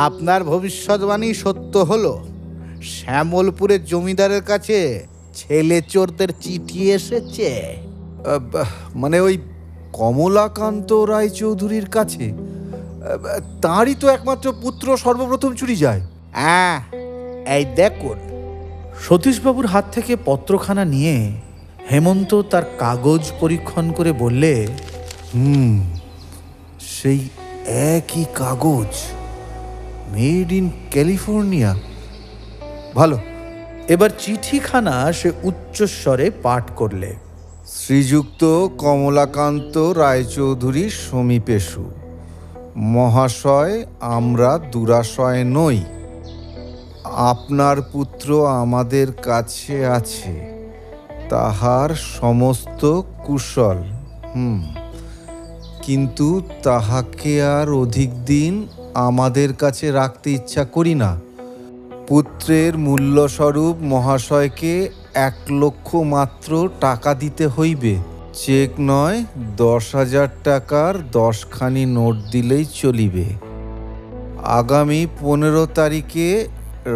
আপনার ভবিষ্যৎবাণী সত্য হলো। শ্যামলপুরের জমিদারের কাছে ছেলে চোরদের চিঠি এসেছে। মানে ওই কমলাকান্ত রায়চৌধুরীর কাছে? তাঁরই তো একমাত্র পুত্র সর্বপ্রথম চুরি যায়। হ্যাঁ, এই দেখুন। সতীশবাবুর হাত থেকে পত্রখানা নিয়ে হেমন্ত তার কাগজ পরীক্ষণ করে বললে, সেই একই কাগজ, মেড ইন ক্যালিফোর্নিয়া। ভালো। এবার চিঠিখানা সে উচ্চস্বরে পাঠ করলে। শ্রীযুক্ত কমলাকান্ত রায়চৌধুরী সমীপেশু মহাশয়, আমরা দুরাশয় নই। আপনার পুত্র আমাদের কাছে আছে, তাহার সমস্ত কুশল। কিন্তু তাহাকে আর অধিক দিন আমাদের কাছে রাখতে ইচ্ছা করি না। পুত্রের মূল্যস্বরূপ মহাশয়কে 1 লক্ষ মাত্র টাকা দিতে হইবে। চেক নয়, 10,000 টাকার 10খানি নোট দিলেই চলিবে। আগামী 15 তারিখে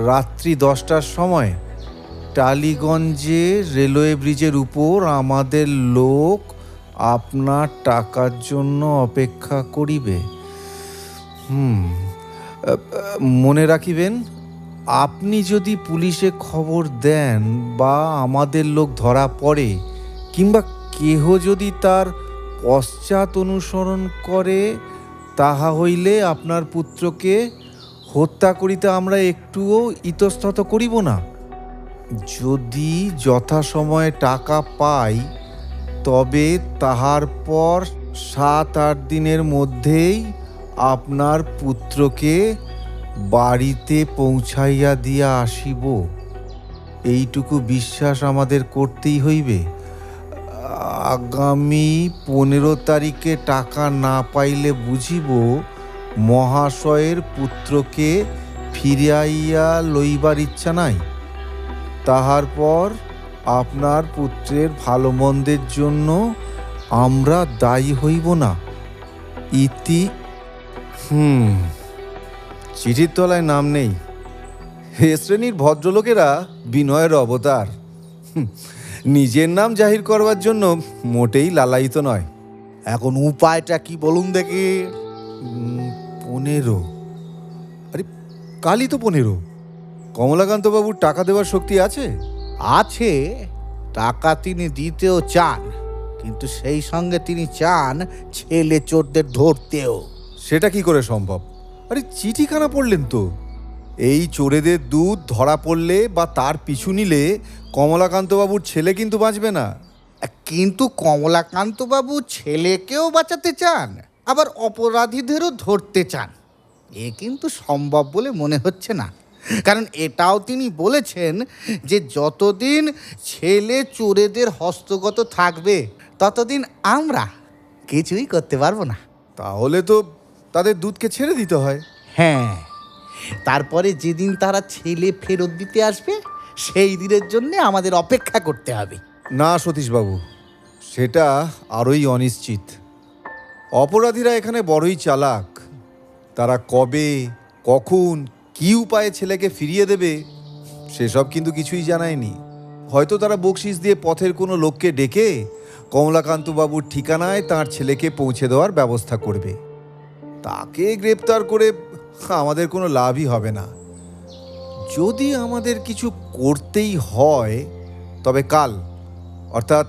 রাত্রি 10টার সময় টালিগঞ্জে রেলওয়ে ব্রিজের উপর আমাদের লোক আপনার টাকার জন্য অপেক্ষা করিবে। মনে রাখিবেন, আপনি যদি পুলিশে খবর দেন বা আমাদের লোক ধরা পড়ে কিংবা কেহ যদি তার পশ্চাৎ অনুসরণ করে, তাহা হইলে আপনার পুত্রকে হত্যা করিতে আমরা একটুও ইতস্তত করিব না। যদি যথাসময়ে টাকা পাই তবে তাহার পর 7-8 দিনের মধ্যেই আপনার পুত্রকে বাড়িতে পৌঁছাইয়া দিয়া আসিব। এইটুকু বিশ্বাস আমাদের করতেই হইবে। আগামী 15 তারিখে টাকা না পাইলে বুঝিব মহাশয়ের পুত্রকে ফিরাইয়া লইবার ইচ্ছা নাই। তাহার পর আপনার পুত্রের ভালো মন্দের জন্য আমরা দায়ী হইব না। ইতি। চিঠির তলায় নাম নেই। এ শ্রেণীর ভদ্রলোকেরা বিনয়ের অবতার। নিজের নাম জাহির করবার জন্য মোটেই লালায়িত নয়। এখন উপায়টা কি বলুন দেখি? 15। আরে কালই তো 15। কমলাকান্তবাবুর টাকা দেওয়ার শক্তি আছে? আছে, টাকা তিনি দিতেও চান, কিন্তু সেই সঙ্গে তিনি চান ছেলে চোরদের ধরতেও। সেটা কি করে সম্ভব? আরে চিঠিখানা পড়লেন তো, এই চোরেদের দুধ ধরা পড়লে বা তার পিছু নিলে কমলাকান্তবাবুর ছেলে কিন্তু বাঁচবে না। কিন্তু কমলাকান্তবাবু ছেলেকেও বাঁচাতে চান, আবার অপরাধীদেরও ধরতে চান। এ কিন্তু সম্ভব বলে মনে হচ্ছে না, কারণ এটাও তিনি বলেছেন যে যতদিন ছেলে চোরেদের হস্তগত থাকবে ততদিন আমরা কিছুই করতে পারবো না। তাহলে তো তাদের দুধকে ছেড়ে দিতে হয়। হ্যাঁ, তারপরে যেদিন তারা ছেলে ফেরত দিতে আসবে সেই দিনের জন্য আমাদের অপেক্ষা করতে হবে। না সতীশবাবু, সেটা আরোই অনিশ্চিত। অপরাধীরা এখানে বড়ই চালাক। তারা কবে, কখন, কী উপায়ে ছেলেকে ফিরিয়ে দেবে সেসব কিন্তু কিছুই জানায়নি। হয়তো তারা বকশিস দিয়ে পথের কোনো লোককে ডেকে কমলাকান্তবাবুর ঠিকানায় তার ছেলেকে পৌঁছে দেওয়ার ব্যবস্থা করবে। তাকে গ্রেপ্তার করে আমাদের কোনো লাভই হবে না। যদি আমাদের কিছু করতেই হয় তবে কাল, অর্থাৎ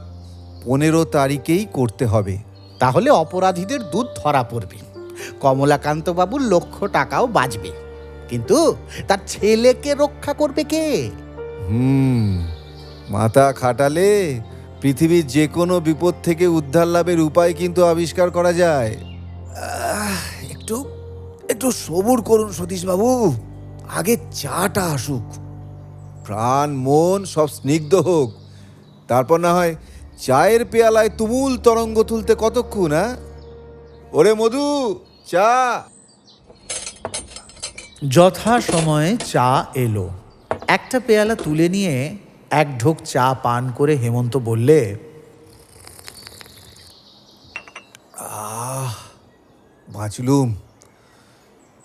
15 তারিখেই করতে হবে। তাহলে অপরাধীদের দুধ ধরা পড়বে, কমলাকান্তবাবুর লক্ষ টাকাও বাঁচবে, কিন্তু তার ছেলেকে রক্ষা করবে কে? মাথা খাটালে পৃথিবীর যে কোনো বিপদ থেকে উদ্ধার লাভের উপায় কিন্তু আবিষ্কার করা যায়। একটু একটু সবুর করুন সতীশবাবু, আগে চাটা আসুক, প্রাণ মন সব স্নিগ্ধ হোক, তারপর না হয় চায়ের পেয়ালায় তুমুল তরঙ্গ তুলতে কতক্ষণ। হ্যাঁ, ওরে মধু, চা। যথা সময়ে চা এলো। একটা পেয়ালা তুলে নিয়ে এক ঢোক চা পান করে হেমন্ত বললে, বাঁচলুম।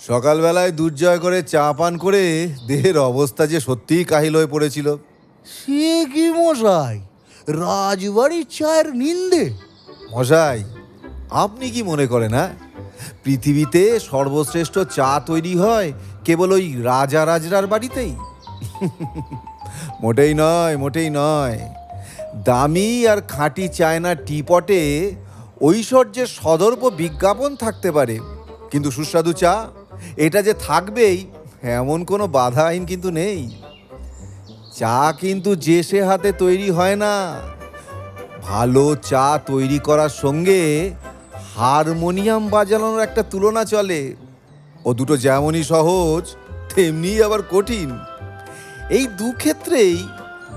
সকালবেলায় দুর্জয় করে চা পান করে দেহের অবস্থা যে সত্যিই কাহিল হয়ে পড়েছিল। সে কি মশাই, রাজবাড়ির চায়ের নিন্দে? মশাই, আপনি কি মনে করেন না পৃথিবীতে সর্বশ্রেষ্ঠ চা তৈরি হয় কেবল ওই রাজা রাজরার বাড়িতেই? মোটেই নয়, মোটেই নয়। দামি আর খাঁটি চায়না টিপটে ঐশ্বর্যের সদর্প বিজ্ঞাপন থাকতে পারে, কিন্তু সুস্বাদু চা এটা যে থাকবেই এমন কোনো বাধা আইন কিন্তু নেই। চা কিন্তু যে সে হাতে তৈরি হয় না। ভালো চা তৈরি করার সঙ্গে হারমোনিয়াম বাজানোর একটা তুলনা চলে। ও দুটো যেমনই সহজ তেমনি আবার কঠিন। এই দু ক্ষেত্রেই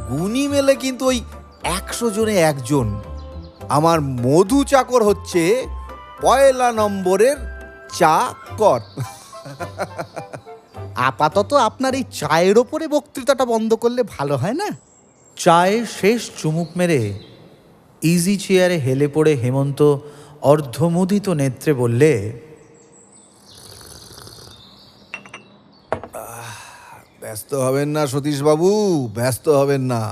গুণী মেলে কিন্তু ওই 100 জনে একজন। আমার মধু চাকর হচ্ছে 1 নম্বরের চাকর। আপাতত আপনার এই চায়ের ওপরে বক্তৃতাটা বন্ধ করলে ভালো হয় না? চায়ের শেষ চুমুক মেরে ইজি চেয়ারে হেলে পড়ে হেমন্ত অর্ধমুদিত নেত্রে বললে, ব্যস্ত হবেন না সতীশবাবু, ব্যস্ত হবেন না।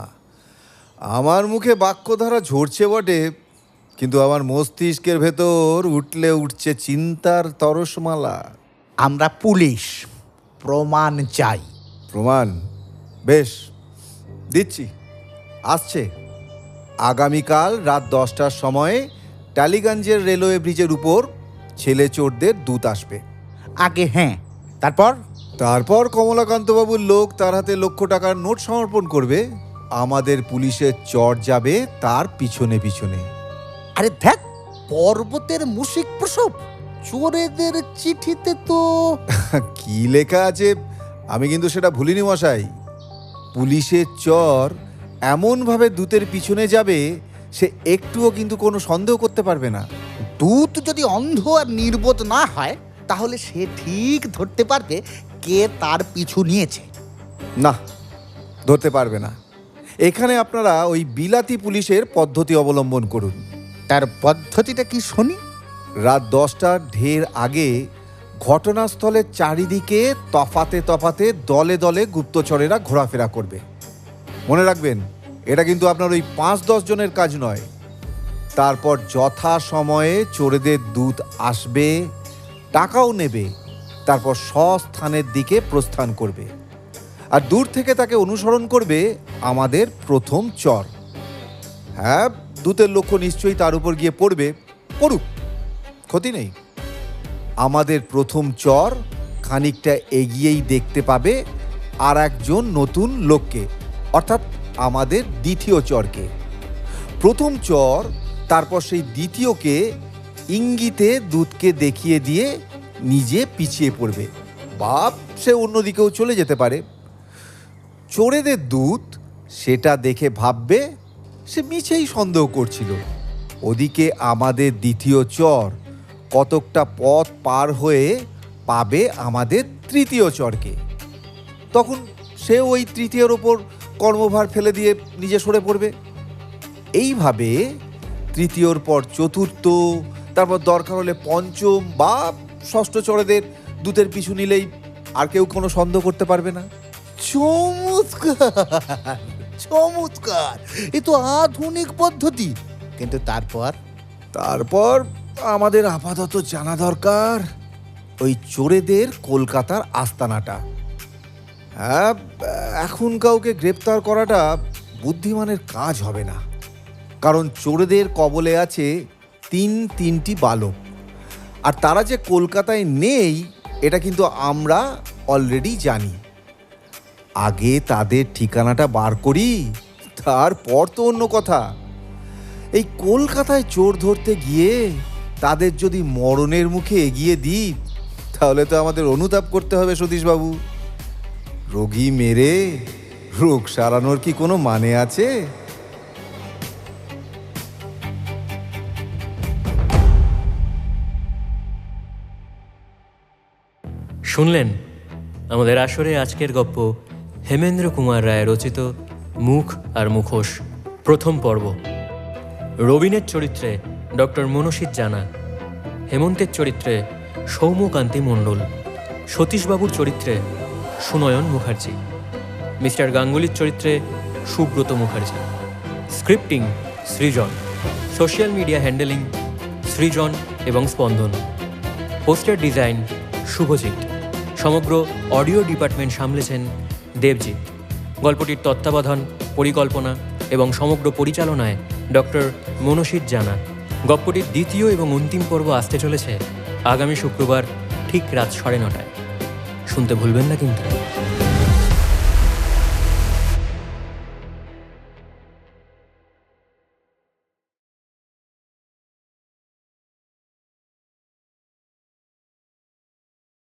আমার মুখে বাক্যধারা ঝরছে বটে, কিন্তু আমার মস্তিষ্কের ভেতর উঠলে উঠছে চিন্তার তরসমালা। আমরা পুলিশ, প্রমাণ চাই। প্রমাণ? বেশ, দিচ্ছি। আসছে আগামীকাল রাত 10টার সময় টালিগঞ্জের রেলওয়ে ব্রিজের উপর ছেলে চোরদের দূত আসবে। আগে হ্যাঁ, তারপর কমলাকান্তবাবুর লোক তার হাতে লক্ষ টাকার নোট সমর্পণ করবে। আমাদের পুলিশের চর যাবে তার পিছনে পিছনে। আরে দেখ, পর্বতের মুশিক প্রসব, চোরেদের চিঠিতে তো কি লেখা আছে আমি কিন্তু সেটা ভুলিনি মশাই। পুলিশের চর এমনভাবে দূতের পিছনে যাবে সে একটুও কিন্তু কোনো সন্দেহ করতে পারবে না। দূত যদি অন্ধ আর নির্বোধ না হয় তাহলে সে ঠিক ধরতে পারবে কে তার পিছু নিয়েছে। না, ধরতে পারবে না। এখানে আপনারা ওই বিলাতি পুলিশের পদ্ধতি অবলম্বন করুন। তার পদ্ধতিটা কি শুনি? রাত 10টার ঢের আগে ঘটনাস্থলের চারিদিকে তফাতে তফাতে দলে দলে গুপ্তচরেরা ঘোরাফেরা করবে। মনে রাখবেন, এটা কিন্তু আপনার ওই 5-10 জনের কাজ নয়। তারপর যথা সময়ে চোরেদের দূত আসবে, টাকাও নেবে, তারপর স্বস্থানের দিকে প্রস্থান করবে। আর দূর থেকে তাকে অনুসরণ করবে আমাদের প্রথম চর। হ্যাঁ, দূতের লক্ষ্য নিশ্চয়ই তার উপর গিয়ে পড়বে, পড়ুক, ক্ষতি নেই। আমাদের প্রথম চর খানিকটা এগিয়েই দেখতে পাবে আর একজন নতুন লোককে, অর্থাৎ আমাদের দ্বিতীয় চরকে। প্রথম চর, তারপর সেই দ্বিতীয়কে ইঙ্গিতে দূতকে দেখিয়ে দিয়ে নিজে পিছিয়ে পড়বে, বা সে অন্যদিকেও চলে যেতে পারে। চোরেদের দূত সেটা দেখে ভাববে সে মিছেই সন্দেহ করছিল। ওদিকে আমাদের দ্বিতীয় চর কতকটা পথ পার হয়ে পাবে আমাদের তৃতীয় চরকে। তখন সে ওই তৃতীয়ের ওপর কর্মভার ফেলে দিয়ে নিজে সরে পড়বে। এইভাবে তৃতীয়র পর চতুর্থ, তারপর দরকার হলে পঞ্চম বা ষষ্ঠ চরেদের দূতের পিছু নিলেই আর কেউ কোনো সন্দেহ করতে পারবে না। চমৎকার, চমৎকার! এ তো আধুনিক পদ্ধতি। কিন্তু তারপর আমাদের আপাতত জানা দরকার ওই চোরেদের কলকাতার আস্তানাটা। হ্যাঁ, এখন কাউকে গ্রেপ্তার করাটা বুদ্ধিমানের কাজ হবে না, কারণ চোরেদের কবলে আছে তিনটি বালক, আর তারা যে কলকাতায় নেই এটা কিন্তু আমরা অলরেডি জানি। আগে তাদের ঠিকানাটা বার করি, তারপর তো অন্য কথা। এই কলকাতায় চোর ধরতে গিয়ে তাদের যদি মরণের মুখে এগিয়ে দিই, তাহলে তো আমাদের অনুতাপ করতে হবে সতীশবাবু। রোগী মেরে রোগ সারানোর কি কোনো মানে আছে? শুনলেন আমাদের আসরে আজকের গল্প হেমেন্দ্র কুমার রায় রচিত মুখ আর মুখোশ প্রথম পর্ব। রবিনের চরিত্রে ডক্টর মনসিত জানা, হেমন্তের চরিত্রে সৌম্যকান্তি মণ্ডল, সতীশবাবুর চরিত্রে সুনয়ন মুখার্জি, মিস্টার গাঙ্গুলির চরিত্রে সুব্রত মুখার্জি। স্ক্রিপ্টিং সৃজন, সোশ্যাল মিডিয়া হ্যান্ডেলিং সৃজন এবং স্পন্দন, পোস্টার ডিজাইন শুভজিৎ, সমগ্র অডিও ডিপার্টমেন্ট সামলেছেন দেবজিৎ। গল্পটির তত্ত্বাবধান, পরিকল্পনা এবং সমগ্র পরিচালনায় ডক্টর মনসিত জানা। গল্পটির দ্বিতীয় এবং অন্তিম পর্ব আসতে চলেছে আগামী শুক্রবার ঠিক রাত 9:30। শুনতে ভুলবেন না কিন্তু।